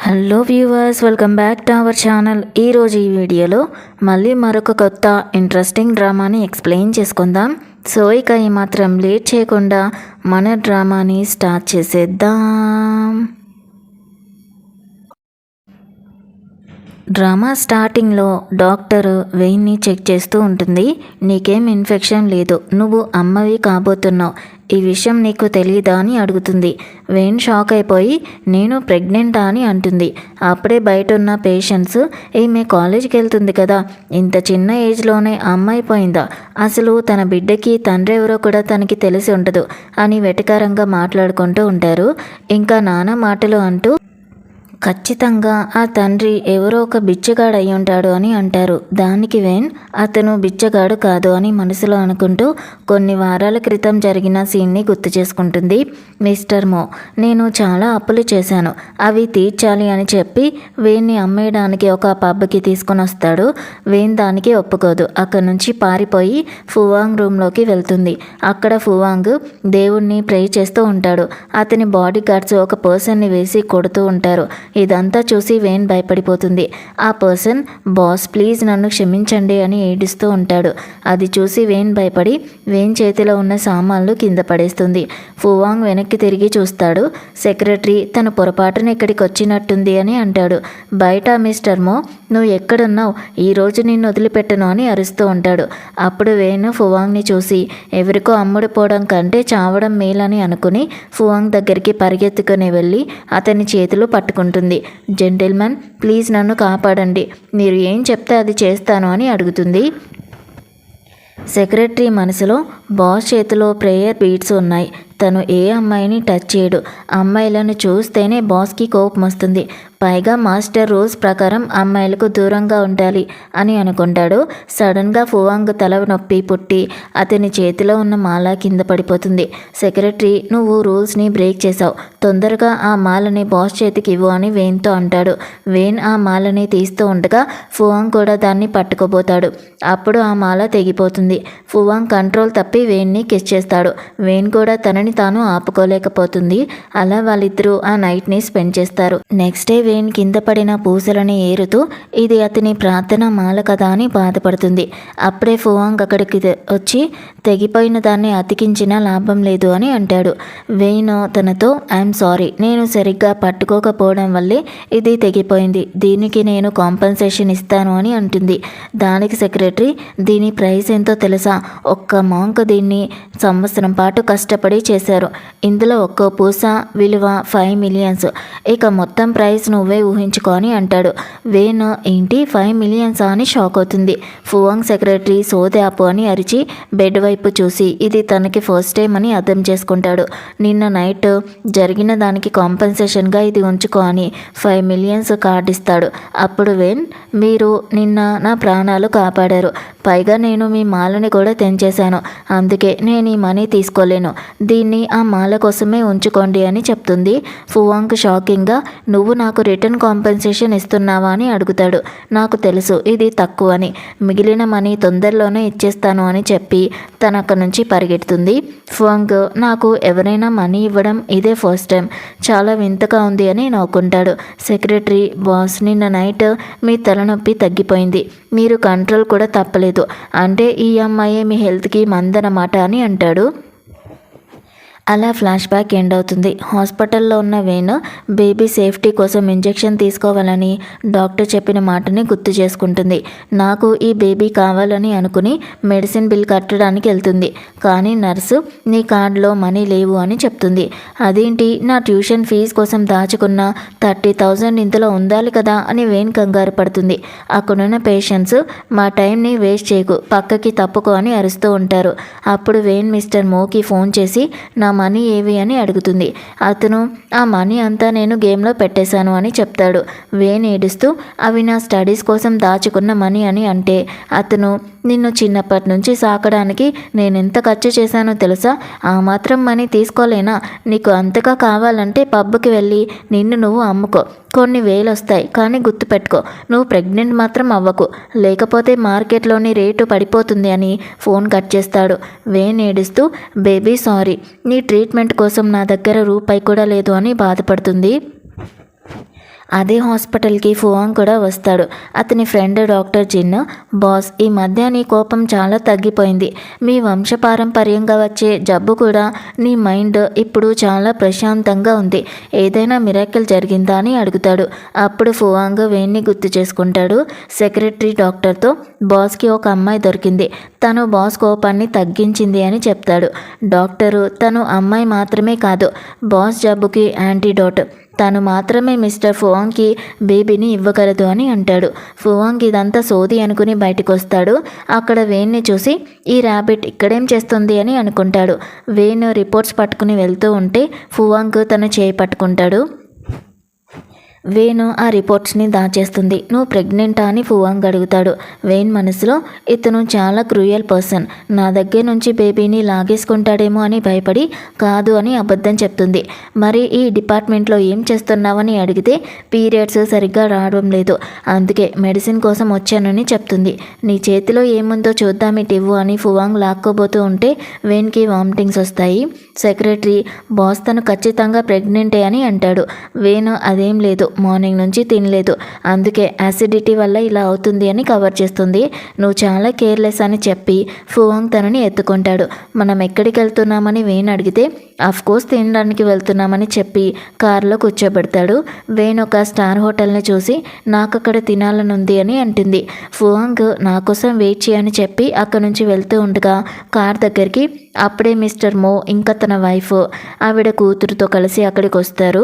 Hello viewers, welcome back to our channel. ఈరోజు ఈ వీడియోలో మళ్ళీ మరొక కొత్త ఇంట్రెస్టింగ్ డ్రామాని ఎక్స్ప్లెయిన్ చేసుకుందాం. సో ఇక ఏమాత్రం లేట్ చేయకుండా మన డ్రామాని స్టార్ట్ చేసేద్దాం. డ్రామా స్టార్టింగ్లో డాక్టర్ వెయిన్ని చెక్ చేస్తూ ఉంటుంది. నీకేం ఇన్ఫెక్షన్ లేదు, నువ్వు అమ్మవి కాబోతున్నావు, ఈ విషయం నీకు తెలీదా అని అడుగుతుంది. వెయిన్ షాక్ అయిపోయి నేను ప్రెగ్నెంటా అని అంటుంది. అప్పుడే బయట ఉన్న పేషెంట్స్, ఈమె కాలేజీకి వెళ్తుంది కదా, ఇంత చిన్న ఏజ్లోనే అమ్మాయి పోయిందా, అసలు తన బిడ్డకి తండ్రి ఎవరో కూడా తనకి తెలిసి ఉండదు అని వెటకారంగా మాట్లాడుకుంటూ ఉంటారు. ఇంకా నానా మాటలు అంటూ ఖచ్చితంగా ఆ తండ్రి ఎవరో ఒక బిచ్చగాడు అయి ఉంటాడు అని అంటారు. దానికి వెయిన్ అతను బిచ్చగాడు కాదు అని మనసులో అనుకుంటూ కొన్ని వారాల క్రితం జరిగిన సీన్ని గుర్తు చేసుకుంటుంది. మిస్టర్ మో, నేను చాలా అప్పులు చేశాను, అవి తీర్చాలి అని చెప్పి వెయిన్ని అమ్మేయడానికి ఒక పబ్కి తీసుకొని వస్తాడు. వెయిన్ దానికి ఒప్పుకోదు. అక్కడి నుంచి పారిపోయి ఫువాంగ్ రూమ్లోకి వెళ్తుంది. అక్కడ ఫువాంగ్ దేవుణ్ణి ప్రే చేస్తూ ఉంటాడు. అతని బాడీ గార్డ్స్ ఒక పర్సన్ని వేసి కొడుతూ ఉంటారు. ఇదంతా చూసి వెయిన్ భయపడిపోతుంది. ఆ పర్సన్, బాస్ ప్లీజ్ నన్ను క్షమించండి అని ఏడుస్తూ ఉంటాడు. అది చూసి వెయిన్ భయపడి వెయిన్ చేతిలో ఉన్న సామాన్లు కింద పడేస్తుంది. ఫువాంగ్ వెనక్కి తిరిగి చూస్తాడు. సెక్రటరీ తన పొరపాటున ఇక్కడికి వచ్చినట్టుంది అని అంటాడు. బయట మిస్టర్ మో, నువ్వు ఎక్కడున్నావు, ఈరోజు నిన్ను వదిలిపెట్టను అని అరుస్తూ ఉంటాడు. అప్పుడు వెయిన్ ఫువాంగ్ని చూసి ఎవరికో అమ్ముడుపోవడం కంటే చావడం మేలని అనుకుని ఫువాంగ్ దగ్గరికి పరిగెత్తుకుని వెళ్ళి అతని చేతులు పట్టుకుంటుంది. జెంటిల్మెన్, ప్లీజ్ నన్ను కాపాడండి, మీరు ఏం చెప్తే అది చేస్తాను అని అడుగుతుంది. సెక్రటరీ మనసులో, బాస్ చేతిలో ప్రేయర్ బీట్స్ ఉన్నాయి, తను ఏ అమ్మాయిని టచ్ చేయడు, అమ్మాయిలను చూస్తేనే బాస్కి కోపం వస్తుంది, పైగా మాస్టర్ రూల్స్ ప్రకారం అమ్మాయిలకు దూరంగా ఉండాలి అని అనుకుంటాడు. సడన్గా ఫువాంగ్ తల నొప్పి పుట్టి అతని చేతిలో ఉన్న మాల కింద పడిపోతుంది. సెక్రటరీ, నువ్వు రూల్స్ని బ్రేక్ చేశావు, తొందరగా ఆ మాలని బాస్ చేతికి ఇవ్వు అని వెయిన్తో అంటాడు. వెయిన్ ఆ మాలని తీస్తూ ఉండగా ఫువాంగ్ కూడా దాన్ని పట్టుకోబోతాడు. అప్పుడు ఆ మాల తెగిపోతుంది. ఫువాంగ్ కంట్రోల్ తప్పి వెయిన్ని కిస్ చేస్తాడు. వెయిన్ కూడా తనని తాను ఆపుకోలేకపోతుంది. అలా వాళ్ళిద్దరూ ఆ నైట్ని స్పెండ్ చేస్తారు. నెక్స్ట్ డే వెయిన్ కింద పడిన పూసలని ఏరుతూ ఇది అతని ప్రార్థన మాల కదా అని బాధపడుతుంది. అప్పుడే ఫువాంగ్ అక్కడికి వచ్చి తెగిపోయిన దాన్ని అతికించినా లాభం లేదు అని అంటాడు. వెయిన్ తనతో, ఐఎమ్ సారీ, నేను సరిగ్గా పట్టుకోకపోవడం వల్లే ఇది తెగిపోయింది, దీనికి నేను కాంపెన్సేషన్ ఇస్తాను అని అంటుంది. దానికి సెక్రటరీ, దీని ప్రైస్ ఎంతో తెలుసా, ఒక్క మాంక్ దీన్ని సంవత్సరం పాటు కష్టపడి చేశారు, ఇందులో ఒక్కో పూస విలువ 5 మిలియన్స్, ఇక మొత్తం ప్రైస్ నువ్వే ఊహించుకో అని అంటాడు. వెయిన్ ఏంటి 5 మిలియన్స్ అని షాక్ అవుతుంది. ఫువాంగ్ సెక్రటరీ సోదే ఆపు అని అరిచి బెడ్ వైపు చూసి ఇది తనకి ఫస్ట్ టైం అని అర్థం చేసుకుంటాడు. నిన్న నైట్ జరిగిన దానికి కాంపెన్సేషన్గా ఇది ఉంచుకో అని 5 మిలియన్స్ కార్డు ఇస్తాడు. అప్పుడు వెయిన్, మీరు నిన్న నా ప్రాణాలు కాపాడారు, పైగా నేను మీ మాలని కూడా తెంచేశాను, అందుకే నేను ఈ మనీ తీసుకోలేను, దీన్ని ఆ మాల కోసమే ఉంచుకోండి అని చెప్తుంది. ఫువాంగ్ షాకింగ్గా, నువ్వు నాకు రిటర్న్ కాంపెన్సేషన్ ఇస్తున్నావా అని అడుగుతాడు. నాకు తెలుసు ఇది తక్కువ అని, మిగిలిన మనీ తొందరలోనే ఇచ్చేస్తాను అని చెప్పి తన అక్కడి నుంచి పరిగెడుతుంది. ఫువాంగ్, నాకు ఎవరైనా మనీ ఇవ్వడం ఇదే ఫస్ట్ టైం, చాలా వింతగా ఉంది అని నవ్వుకుంటాడు. సెక్రటరీ, బాస్ నిన్న నైట్ మీ తలనొప్పి తగ్గిపోయింది, మీరు కంట్రోల్ కూడా తప్పలేదు, అంటే ఈ అమ్మాయి మీ హెల్త్కి మందనమాట అని అంటాడు. అలా ఫ్లాష్ బ్యాక్ ఎండ్ అవుతుంది. హాస్పిటల్లో ఉన్న వెయిన్ బేబీ సేఫ్టీ కోసం ఇంజెక్షన్ తీసుకోవాలని డాక్టర్ చెప్పిన మాటని గుర్తు చేసుకుంటుంది. నాకు ఈ బేబీ కావాలని అనుకుని మెడిసిన్ బిల్ కట్టడానికి వెళ్తుంది. కానీ నర్సు, నీ కార్డులో మనీ లేవు అని చెప్తుంది. అదేంటి, నా ట్యూషన్ ఫీజు కోసం దాచుకున్న 30,000 ఇందులో ఉండాలి కదా అని వెయిన్ కంగారు పడుతుంది. అక్కడున్న పేషెంట్స్, మా టైంని వేస్ట్ చేయకు, పక్కకి తప్పుకో అని అరుస్తూ ఉంటారు. అప్పుడు వెయిన్ మిస్టర్ మోకి ఫోన్ చేసి నా మనీ ఏవి అని అడుగుతుంది. అతను, ఆ మనీ అంతా నేను గేమ్లో పెట్టేశాను అని చెప్తాడు. వెయిన్ ఏడుస్తూ, అవి నా స్టడీస్ కోసం దాచుకున్న మనీ అని అంటే అతను, నిన్ను చిన్నప్పటి నుంచి సాకడానికి నేను ఎంత ఖర్చు చేశానో తెలుసా, ఆ మాత్రం మనీ తీసుకోలేనా, నీకు అంతగా కావాలంటే పబ్కి వెళ్ళి నిన్ను నువ్వు అమ్ముకో, కొన్ని వేలు వస్తాయి, కానీ గుర్తుపెట్టుకో, నువ్వు ప్రెగ్నెంట్ మాత్రం అవ్వకు, లేకపోతే మార్కెట్లోని రేటు పడిపోతుంది అని ఫోన్ కట్ చేస్తాడు. వెయిన్ ఏడుస్తూ, బేబీ సారీ, నీ ట్రీట్మెంట్ కోసం నా దగ్గర రూపాయి కూడా లేదు అని బాధపడుతుంది. అదే హాస్పిటల్కి ఫువాంగ్ కూడా వస్తాడు. అతని ఫ్రెండ్ డాక్టర్ జిన్, బాస్ ఈ మధ్య నీ కోపం చాలా తగ్గిపోయింది. మీ వంశపారంపర్యంగా వచ్చే జబ్బు కూడా నీ మైండ్ ఇప్పుడు చాలా ప్రశాంతంగా ఉంది. ఏదైనా మిరాకిల్ జరిగిందా అని అడుగుతాడు. అప్పుడు ఫువాంగ్ వేణ్ణి గుర్తు చేసుకుంటాడు. సెక్రటరీ డాక్టర్తో బాస్కి ఒక అమ్మాయి దొరికింది, తను బాస్ కోపాన్ని తగ్గించింది అని చెప్తాడు. డాక్టరు తను అమ్మాయి మాత్రమే కాదు, బాస్ జబ్బుకి యాంటీడోట్, తను మాత్రమే మిస్టర్ ఫువాంగ్కి బేబీని ఇవ్వగలదు అని అంటాడు. ఫువాంగ్ ఇదంతా సోది అనుకుని బయటకు వస్తాడు. అక్కడ వేణ్ని చూసి ఈ ర్యాబిట్ ఇక్కడేం చేస్తుంది అని అనుకుంటాడు. వేణ్ రిపోర్ట్స్ పట్టుకుని వెళ్తూ ఉంటే ఫువాంగ్ తన చేయి పట్టుకుంటాడు. వేణు ఆ రిపోర్ట్స్ని దాచేస్తుంది. నువ్వు ప్రెగ్నెంటా అని ఫువాంగ్ అడుగుతాడు. వేణ్ మనసులో ఇతను చాలా క్రూయల్ పర్సన్, నా దగ్గర నుంచి బేబీని లాగేసుకుంటాడేమో అని భయపడి కాదు అని అబద్ధం చెప్తుంది. మరి ఈ డిపార్ట్మెంట్లో ఏం చేస్తున్నావని అడిగితే పీరియడ్స్ సరిగ్గా రావడం లేదు, అందుకే మెడిసిన్ కోసం వచ్చానని చెప్తుంది. నీ చేతిలో ఏముందో చూద్దామిటివ్వు అని ఫువాంగ్ లాక్కోబోతూ ఉంటే వేణ్కి వామిటింగ్స్ వస్తాయి. సెక్రటరీ బాస్ తను ఖచ్చితంగా ప్రెగ్నెంటే అని అంటాడు. వేణు అదేం లేదు, మార్నింగ్ నుంచి తినలేదు, అందుకే యాసిడిటీ వల్ల ఇలా అవుతుంది అని కవర్ చేస్తుంది. నువ్వు చాలా కేర్లెస్ అని చెప్పి ఫువాంగ్ తనని ఎత్తుకుంటాడు. మనం ఎక్కడికి వెళ్తున్నామని వేణ్ అడిగితే అఫ్కోర్స్ తినడానికి వెళ్తున్నామని చెప్పి కారులో కూర్చోబెడతాడు. వేణ్ ఒక స్టార్ హోటల్ని చూసి నాకు అక్కడ తినాలనుంది అని అంటుంది. ఫువాంగ్ నా కోసం వెయిట్ చేయని చెప్పి అక్కడి నుంచి వెళ్తూ ఉండగా కార్ దగ్గరికి అప్పుడే మిస్టర్ మో ఇంకా తన వైఫ్ ఆవిడ కూతురుతో కలిసి అక్కడికి వస్తారు.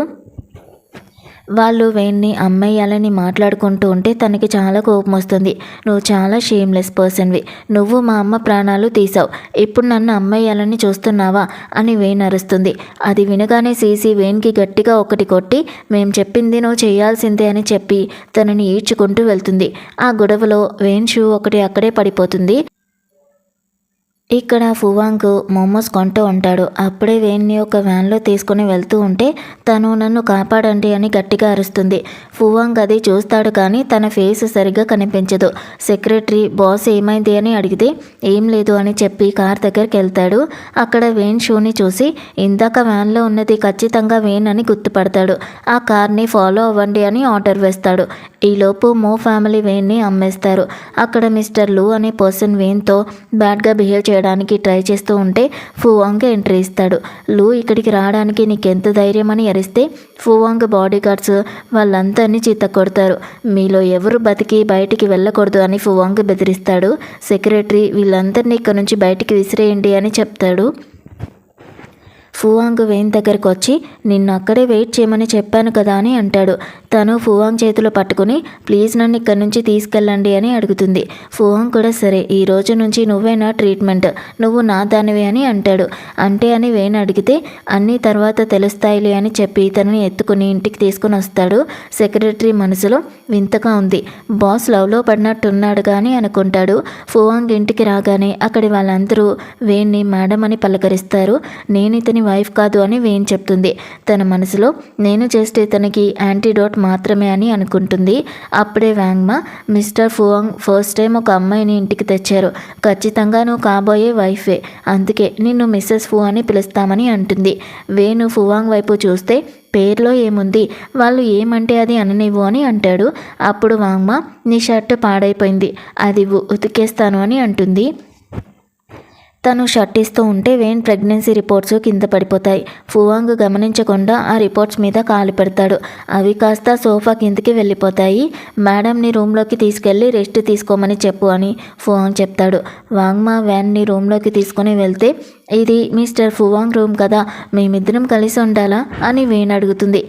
వాళ్ళు వేణ్ణి అమ్మేయాలని మాట్లాడుకుంటూ ఉంటే తనకి చాలా కోపం వస్తుంది. నువ్వు చాలా షేమ్లెస్ పర్సన్వి, నువ్వు మా అమ్మ ప్రాణాలు తీసావు, ఇప్పుడు నన్ను అమ్మేయాలని చూస్తున్నావా అని వేణ్ అరుస్తుంది. అది వినగానే సీసీ వేణ్కి గట్టిగా ఒకటి కొట్టి మేం చెప్పింది నువ్వు చేయాల్సిందే అని చెప్పి తనని ఈడ్చుకుంటూ వెళ్తుంది. ఆ గొడవలో వేణ్ షూ ఒకటి అక్కడే పడిపోతుంది. ఇక్కడ ఫువాంగ్ మోమోస్ కొంటూ ఉంటాడు. అప్పుడే వేణ్ని ఒక వ్యాన్లో తీసుకుని వెళ్తూ ఉంటే తను నన్ను కాపాడండి అని గట్టిగా అరుస్తుంది. ఫువాంగ్ అది చూస్తాడు కానీ తన ఫేస్ సరిగ్గా కనిపించదు. సెక్రటరీ బాస్ ఏమైంది అని అడిగితే ఏం లేదు అని చెప్పి కార్ దగ్గరికి వెళ్తాడు. అక్కడ వేణ్ షూని చూసి ఇందాక వ్యాన్లో ఉన్నది ఖచ్చితంగా వేణ్ అని గుర్తుపడతాడు. ఆ కార్ని ఫాలో అవ్వండి అని ఆర్డర్ వేస్తాడు. ఈలోపు మో ఫ్యామిలీ వేణ్ని అమ్మేస్తారు. అక్కడ మిస్టర్ లూ అనే పర్సన్ వేణ్తో బ్యాడ్గా బిహేవ్ చేయడానికి ట్రై చేస్తూ ఉంటే ఫువాంగ్ ఎంట్రీ ఇస్తాడు. లూ ఇక్కడికి రావడానికి నీకెంత ధైర్యం అని అరిస్తే ఫువాంగ్ బాడీ గార్డ్స్ వాళ్ళందరినీ చిత్త కొడతారు. మీలో ఎవరు బతికి బయటికి వెళ్ళకూడదు అని ఫువాంగ్ బెదిరిస్తాడు. సెక్రటరీ వీళ్ళందరినీ ఇక్కడ నుంచి బయటికి విసిరేయండి అని చెప్తాడు. ఫువాంగ్ వేణ్ దగ్గరకు వచ్చి నిన్ను అక్కడే వెయిట్ చేయమని చెప్పాను కదా అని అంటాడు. తను ఫువాంగ్ చేతిలో పట్టుకుని ప్లీజ్ నన్ను ఇక్కడి నుంచి తీసుకెళ్ళండి అని అడుగుతుంది. ఫువాంగ్ కూడా సరే ఈ రోజు నుంచి నువ్వే నా ట్రీట్మెంట్, నువ్వు నా దానివే అని అంటాడు. అంటే అని వేణ్ అడిగితే అన్నీ తర్వాత తెలుస్తాయిలే అని చెప్పి తనని ఎత్తుకుని ఇంటికి తీసుకుని వస్తాడు. సెక్రటరీ మనసులో వింతగా ఉంది, బాస్ లవ్లో పడినట్టున్నాడు కానీ అనుకుంటాడు. ఫువాంగ్ ఇంటికి రాగానే అక్కడి వాళ్ళందరూ వేణ్ని మేడం అని పలకరిస్తారు. నేను ఇతని వైఫ్ కాదు అని వేణ్ చెప్తుంది. తన మనసులో నేను చేస్తే ఇతనికి యాంటీడోట్ మాత్రమే అని అనుకుంటుంది. అప్పుడే వాంగ్మా మిస్టర్ ఫువాంగ్ ఫస్ట్ టైం ఒక అమ్మాయిని ఇంటికి తెచ్చారు, ఖచ్చితంగా నువ్వు కాబోయే వైఫే, అందుకే నిన్ను మిస్సెస్ ఫు అని పిలుస్తామని అంటుంది. వేణు ఫువాంగ్ వైపు చూస్తే పేర్లో ఏముంది, వాళ్ళు ఏమంటే అది అననివ్వు అని అంటాడు. అప్పుడు వాంగ్మా నీ షర్ట్ పాడైపోయింది, అది ఉతికేస్తాను అని అంటుంది. తను షర్ట్ ఇస్తూ ఉంటే వేణ్ ప్రెగ్నెన్సీ రిపోర్ట్స్ కింద పడిపోతాయి. ఫువాంగ్ గమనించకుండా ఆ రిపోర్ట్స్ మీద కాలు పెడతాడు. అవి కాస్త సోఫా కిందకి వెళ్ళిపోతాయి. మేడంని రూమ్లోకి తీసుకెళ్ళి రెస్ట్ తీసుకోమని చెప్పు అని ఫువాంగ్ చెప్తాడు. వాంగ్మా వ్యాన్ని రూమ్లోకి తీసుకొని వెళ్తే ఇది మిస్టర్ ఫువాంగ్ రూమ్ కదా, మేమిద్దరం కలిసి ఉండాలా అని వేణ్ అడుగుతుంది.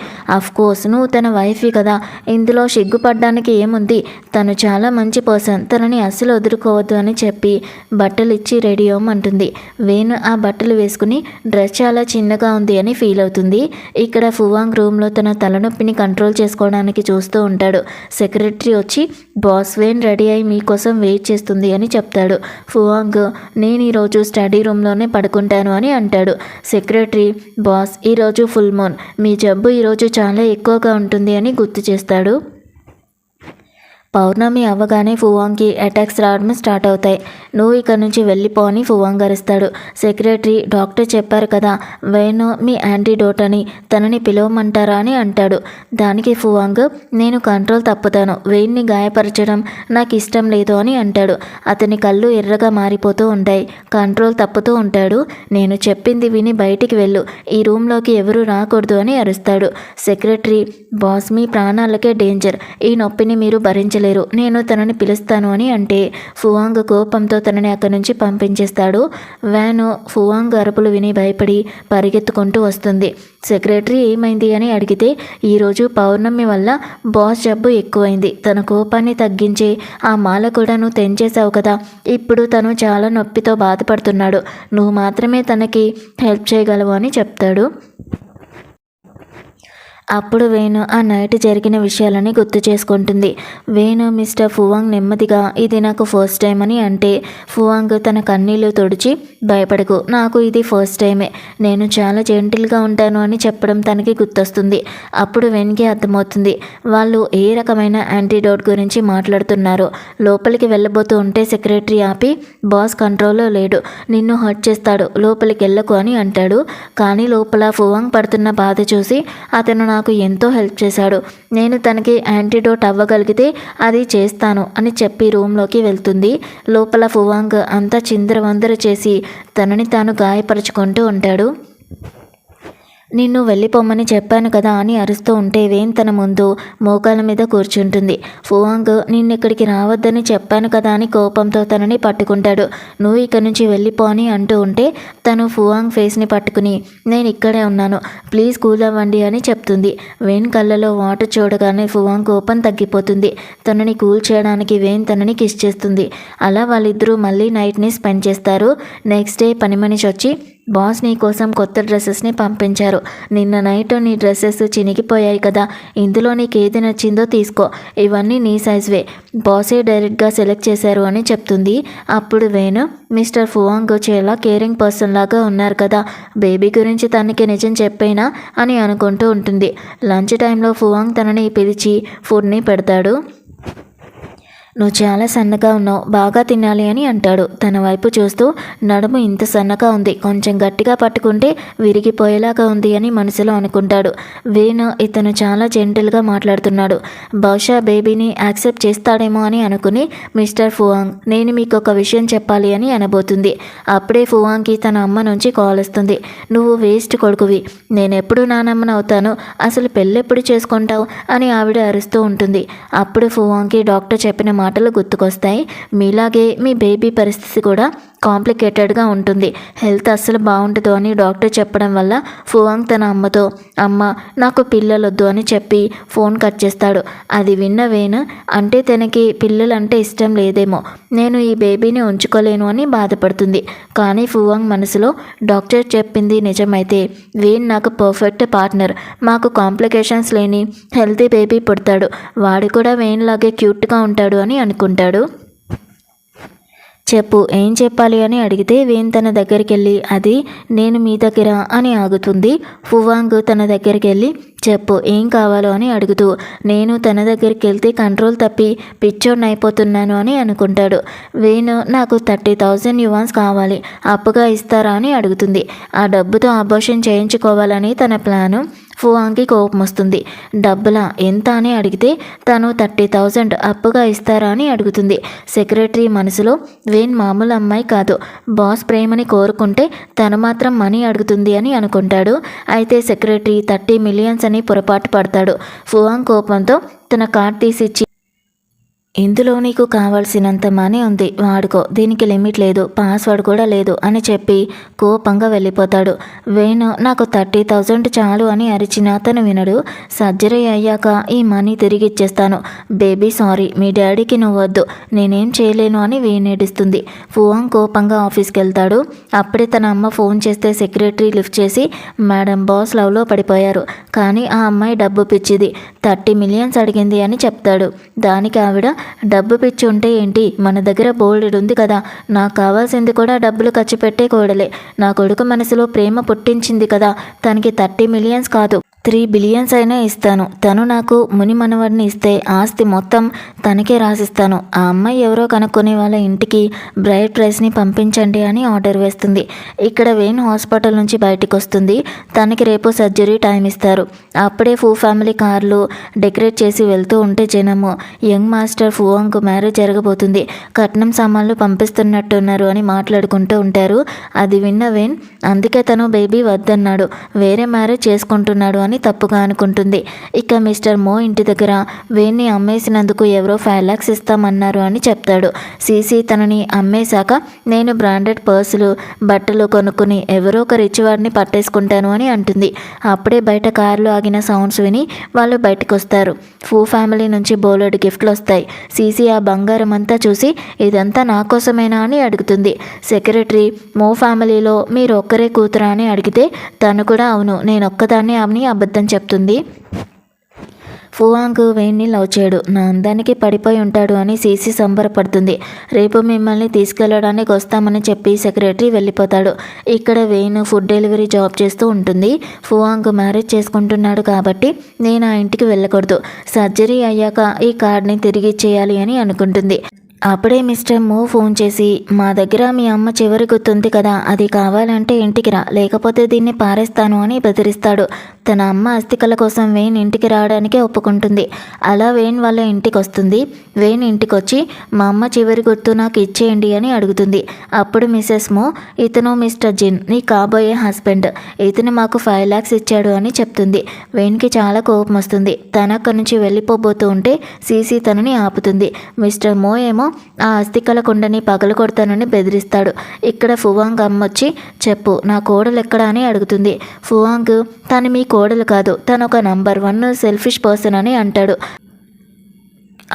కోర్స్ నువ్వు తన వైఫీ కదా, ఇందులో సిగ్గుపడ్డానికి ఏముంది, తను చాలా మంచి పర్సన్, తనని అస్సలు వదులుకోవద్దు అని చెప్పి బట్టలు ఇచ్చి రెడీ అవ్వమంటుంది. వేణు ఆ బట్టలు వేసుకుని డ్రెస్ చాలా చిన్నగా ఉంది అని ఫీల్ అవుతుంది. ఇక్కడ ఫువాంగ్ రూమ్లో తన తలనొప్పిని కంట్రోల్ చేసుకోవడానికి చూస్తూ ఉంటాడు. సెక్రటరీ వచ్చి బాస్ వేణ్ రెడీ అయి మీకోసం వెయిట్ చేస్తుంది అని చెప్తాడు. ఫువాంగ్ నేను ఈరోజు స్టడీ రూమ్లోనే పడుకుంటాను అని అంటాడు. సెక్రటరీ బాస్ ఈరోజు ఫుల్ మూన్, మీ జబ్బు ఈరోజు చాలా ఎక్కువగా ఉంటుంది అని గుర్తు చేస్తాడు. పౌర్ణమి అవ్వగానే ఫువాంగ్కి అటాక్స్ రావడం స్టార్ట్ అవుతాయి. నువ్వు ఇక్కడ నుంచి వెళ్ళిపో అని ఫువాంగ్ అరుస్తాడు. సెక్రటరీ డాక్టర్ చెప్పారు కదా వేణు మీ యాంటీడోట్ అని, తనని పిలవమంటారా అని అంటాడు. దానికి ఫువాంగ్ నేను కంట్రోల్ తప్పుతాను, వేణ్ని గాయపరచడం నాకు ఇష్టం లేదు అని అంటాడు. అతని కళ్ళు ఎర్రగా మారిపోతూ ఉంటాయి. కంట్రోల్ తప్పుతూ ఉంటాడు. నేను చెప్పింది విని బయటికి వెళ్ళు, ఈ రూమ్లోకి ఎవరూ రాకూడదు అని అరుస్తాడు. సెక్రటరీ బాస్ మీ ప్రాణాలకే డేంజర్, ఈ నొప్పిని మీరు భరించలేరు, నేను తనని పిలుస్తాను అని అంటే ఫువాంగ్ కోపంతో తనని అక్కడి నుంచి పంపించేస్తాడు. వ్యాను ఫువాంగ్ అరుపులు విని భయపడి పరిగెత్తుకుంటూ వస్తుంది. సెక్రటరీ ఏమైంది అని అడిగితే ఈరోజు పౌర్ణమి వల్ల బాస్ జబ్బు ఎక్కువైంది, తన కోపాన్ని తగ్గించే ఆ మాల కూడా నువ్వు తెంచేశావు కదా, ఇప్పుడు తను చాలా నొప్పితో బాధపడుతున్నాడు, నువ్వు మాత్రమే తనకి హెల్ప్ చేయగలవు అని చెప్తాడు. అప్పుడు వేణు ఆ నైట్ జరిగిన విషయాలని గుర్తు చేసుకుంటుంది. వేణు మిస్టర్ ఫువాంగ్ నెమ్మదిగా ఇది నాకు ఫస్ట్ టైం అని అంటే ఫువాంగ్ తన కన్నీళ్లు తుడిచి భయపడకు, నాకు ఇది ఫస్ట్ టైమే, నేను చాలా జెంటిల్గా ఉంటాను అని చెప్పడం తనకి గుర్తొస్తుంది. అప్పుడు వెన్కి అర్థమవుతుంది వాళ్ళు ఏ రకమైన యాంటీడోట్ గురించి మాట్లాడుతున్నారో. లోపలికి వెళ్ళబోతూ ఉంటే సెక్రటరీ ఆపి బాస్ కంట్రోల్లో లేడు, నిన్ను హర్ట్ చేస్తాడు, లోపలికి వెళ్ళకు అని అంటాడు. కానీ లోపల ఫువాంగ్ పడుతున్న బాధ చూసి అతను నాకు ఎంతో హెల్ప్ చేశాడు, నేను తనకి యాంటీడోట్ అవ్వగలిగితే అది చేస్తాను అని చెప్పి రూమ్లోకి వెళ్తుంది. లోపల ఫువాంగ్ అంతా చిందరవందర చేసి తనని తాను గాయపరుచుకుంటూ ఉంటాడు. నిన్ను వెళ్ళిపోమ్మని చెప్పాను కదా అని అరుస్తూ ఉంటే వేన్ తన ముందు మోకాల మీద కూర్చుంటుంది. ఫువాంగ్ నిన్నిక్కడికి రావద్దని చెప్పాను కదా అని కోపంతో తనని పట్టుకుంటాడు. నువ్వు ఇక్కడి నుంచి వెళ్ళిపో అని అంటూ ఉంటే తను ఫువాంగ్ ఫేస్ని పట్టుకుని నేను ఇక్కడే ఉన్నాను, ప్లీజ్ కూల్ అవ్వండి అని చెప్తుంది. వేన్ కళ్ళలో వాటర్ చూడగానే ఫువాంగ్ కోపం తగ్గిపోతుంది. తనని కూల్ చేయడానికి వేన్ తనని కిస్ చేస్తుంది. అలా వాళ్ళిద్దరూ మళ్ళీ నైట్ని స్పెండ్ చేస్తారు. నెక్స్ట్ డే పని మనిషి వచ్చి బాస్ నీ కోసం కొత్త డ్రెస్సెస్ని పంపించారు, నిన్న నైట్ నీ డ్రెస్సెస్ చినిగిపోయాయి కదా, ఇందులో నీకు ఏది నచ్చిందో తీసుకో, ఇవన్నీ నీ సైజ్వే, బాసే డైరెక్ట్గా సెలెక్ట్ చేశారు అని చెప్తుంది. అప్పుడు వేణు మిస్టర్ ఫువాంగ్ చాలా కేరింగ్ పర్సన్ లాగా ఉన్నారు కదా, బేబీ గురించి తనకి నిజం చెప్పేనా అని అనుకుంటూ ఉంటుంది. లంచ్ టైంలో ఫువాంగ్ తనని పిలిచి ఫుడ్ని పెడతాడు. నువ్వు చాలా సన్నగా ఉన్నావు, బాగా తినాలి అని అంటాడు. తన వైపు చూస్తూ నడుము ఇంత సన్నగా ఉంది, కొంచెం గట్టిగా పట్టుకుంటే విరిగిపోయేలాగా ఉంది అని మనసులో అనుకుంటాడు. వేణు ఇతను చాలా జెంటిల్గా మాట్లాడుతున్నాడు, బహుశా బేబీని యాక్సెప్ట్ చేస్తాడేమో అని అనుకుని మిస్టర్ ఫువాంగ్ నేను మీకు ఒక విషయం చెప్పాలి అని అనబోతుంది. అప్పుడే ఫువాంగ్కి తన అమ్మ నుంచి కాల్ వస్తుంది. నువ్వు వేస్ట్ కొడుకువి, నేనెప్పుడు నానమ్మను అవుతాను, అసలు పెళ్ళెప్పుడు చేసుకుంటావు అని ఆవిడ అరుస్తూ ఉంటుంది. అప్పుడు ఫువాంగ్కి డాక్టర్ చెప్పిన మాటలు గుర్తుకొస్తాయి. మీలాగే మీ బేబీ పరిస్థితి కూడా కాంప్లికేటెడ్గా ఉంటుంది, హెల్త్ అస్సలు బాగుండదు అని డాక్టర్ చెప్పడం వల్ల ఫువాంగ్ తన అమ్మతో అమ్మ నాకు పిల్లలొద్దు అని చెప్పి ఫోన్ కట్ చేస్తాడు. అది విన్న వేణు అంటే తనకి పిల్లలంటే ఇష్టం లేదేమో, నేను ఈ బేబీని ఉంచుకోలేను అని బాధపడుతుంది. కానీ ఫువాంగ్ మనసులో డాక్టర్ చెప్పింది నిజమైతే వేణ్ నాకు పర్ఫెక్ట్ పార్ట్నర్, మాకు కాంప్లికేషన్స్ లేని హెల్తీ బేబీ పుడతాడు, వాడు కూడా వేణ్ లాగే క్యూట్గా ఉంటాడు అని అనుకుంటాడు. చెప్పు ఏం చెప్పాలి అని అడిగితే వేన్ తన దగ్గరికి వెళ్ళి అది నేను మీ దగ్గర అని ఆగుతుంది. ఫువాంగ్ తన దగ్గరికి వెళ్ళి చెప్పు ఏం కావాలో అని అడుగుతూ నేను తన దగ్గరికి వెళ్తే కంట్రోల్ తప్పి పిచ్చోడ్ని అయిపోతున్నాను అని అనుకుంటాడు. వేణు నాకు 30,000 యువాన్స్ కావాలి, అప్పుగా ఇస్తారా అని అడుగుతుంది. ఆ డబ్బుతో అబోర్షన్ చేయించుకోవాలని తన ప్లాను. ఫువాంగ్కి కోపం వస్తుంది. డబ్బులా ఎంత అని అడిగితే తను 30,000 అప్పుగా ఇస్తారా అని అడుగుతుంది. సెక్రటరీ మనసులో వేన్ మామూలు అమ్మాయి కాదు, బాస్ ప్రేమని కోరుకుంటే తను మాత్రం మనీ అడుగుతుంది అని అనుకుంటాడు. అయితే సెక్రటరీ 30 మిలియన్స్ అని పొరపాటు పడతాడు. ఫువాంగ్ కోపంతో తన కార్డ్ తీసిచ్చి ఇందులో నీకు కావాల్సినంత మనీ ఉంది, వాడుకో, దీనికి లిమిట్ లేదు, పాస్వర్డ్ కూడా లేదు అని చెప్పి కోపంగా వెళ్ళిపోతాడు. వేణు నాకు 30,000 చాలు అని అరిచిన అతను వినడు. సర్జరీ అయ్యాక ఈ మనీ తిరిగి ఇచ్చేస్తాను, బేబీ సారీ, మీ డాడీకి నువ్వు వద్దు, నేనేం చేయలేను అని వేణేడిస్తుంది. ఫువాంగ్ కోపంగా ఆఫీస్కి వెళ్తాడు. అప్పుడే తన అమ్మ ఫోన్ చేస్తే సెక్రటరీ లిఫ్ట్ చేసి మేడం బాస్ లవ్లో పడిపోయారు, కానీ ఆ అమ్మాయి డబ్బు పిచ్చిది, 30 మిలియన్స్ అడిగింది అని చెప్తాడు. దానికి ఆవిడ డబ్బు పిచ్చి ఉంటే ఏంటి, మన దగ్గర బోల్డ్ ఉంది కదా, నాకు కావాల్సింది కూడా డబ్బులు ఖర్చు పెట్టే కోడలే, నా కొడుకు మనసులో ప్రేమ పుట్టించింది కదా, తనకి 30 మిలియన్స్ కాదు 3 బిలియన్స్ అయినా ఇస్తాను. తను నాకు ముని మనవడిని ఇస్తే ఆస్తి మొత్తం తనకే రాసిస్తాను. ఆ అమ్మాయి ఎవరో కనుక్కొని వాళ్ళ ఇంటికి బ్రైడ్ ప్రైస్ని పంపించండి అని ఆర్డర్ వేస్తుంది. ఇక్కడ వేణ్ హాస్పిటల్ నుంచి బయటకు వస్తుంది. తనకి రేపు సర్జరీ టైం ఇస్తారు. అప్పుడే ఫూ ఫ్యామిలీ కార్లు డెకరేట్ చేసి వెళ్తూ ఉంటే జనము యంగ్ మాస్టర్ ఫువాంగ్ మ్యారేజ్ జరగబోతుంది, కట్నం సామాన్లు పంపిస్తున్నట్టున్నారు అని మాట్లాడుకుంటూ ఉంటారు. అది విన్న వేణ్ అందుకే తను బేబీ వద్దన్నాడు, వేరే మ్యారేజ్ చేసుకుంటున్నాడు అని తప్పుగా అనుకుంటుంది. ఇక మిస్టర్ మో ఇంటి దగ్గర వేణ్ణి అమ్మేసినందుకు ఎవరో 5 lakhs ఇస్తామన్నారు అని చెప్తాడు. సీసీ తనని అమ్మేశాక నేను బ్రాండెడ్ పర్సులు బట్టలు కొనుక్కుని ఎవరో ఒక రిచ్ వాడిని పట్టేసుకుంటాను అని అంటుంది. అప్పుడే బయట కారులో ఆగిన సౌండ్స్ విని వాళ్ళు బయటకు వస్తారు. ఫూ ఫ్యామిలీ నుంచి బోలెడు గిఫ్ట్లు వస్తాయి. సీసీ ఆ బంగారం అంతా చూసి ఇదంతా నా కోసమేనా అని అడుగుతుంది. సెక్రటరీ మో ఫ్యామిలీలో మీరు ఒక్కరే కూతురా అని అడిగితే తను కూడా అవును, నేను ఒక్కదాన్ని అని అబద్ధం చెప్తుంది. ఫువాంగ్ వేణ్ణి లవ్ చేయడు, నా అందానికి పడిపోయి ఉంటాడు అని సీసీ సంబరపడుతుంది. రేపు మిమ్మల్ని తీసుకెళ్లడానికి వస్తామని చెప్పి సెక్రటరీ వెళ్ళిపోతాడు. ఇక్కడ వేణ్ ఫుడ్ డెలివరీ జాబ్ చేస్తూ ఉంటుంది. ఫువాంగ్ మ్యారేజ్ చేసుకుంటున్నాడు కాబట్టి నేను ఆ ఇంటికి వెళ్ళకూడదు, సర్జరీ అయ్యాక ఈ కార్డ్ని తిరిగి ఇచ్చేయాలి అని అనుకుంటుంది. అప్పుడే మిస్టర్ మో ఫోన్ చేసి మా దగ్గర మీ అమ్మ చివరి గుర్తుంది కదా, అది కావాలంటే ఇంటికి రా, లేకపోతే దీన్ని పారేస్తాను అని బెదిరిస్తాడు. తన అమ్మ అస్థికల కోసం వేణ్ ఇంటికి రావడానికి ఒప్పుకుంటుంది. అలా వేణ్ వాళ్ళ ఇంటికి వస్తుంది. వేణ్ ఇంటికి వచ్చి మా అమ్మ చివరి గుర్తు నాకు ఇచ్చేయండి అని అడుగుతుంది. అప్పుడు మిసెస్ మో ఇతను మిస్టర్ జిన్, నీ కాబోయే హస్బెండ్, ఇతను మాకు 5 lakhs ఇచ్చాడు అని చెప్తుంది. వేణ్కి చాలా కోపం వస్తుంది. తను అక్కడి నుంచి వెళ్ళిపోబోతూ ఉంటే సీసీ తనని ఆపుతుంది. మిస్టర్ మో ఏమో ఆ అస్థికల కుండని పగలు కొడతానని బెదిరిస్తాడు. ఇక్కడ ఫువాంగ్ అమ్మొచ్చి చెప్పు నా కోడలు ఎక్కడా అని అడుగుతుంది. ఫువాంగ్ తను మీ కోడలు కాదు, తను ఒక నంబర్ 1 సెల్ఫిష్ పర్సన్ అని అంటాడు.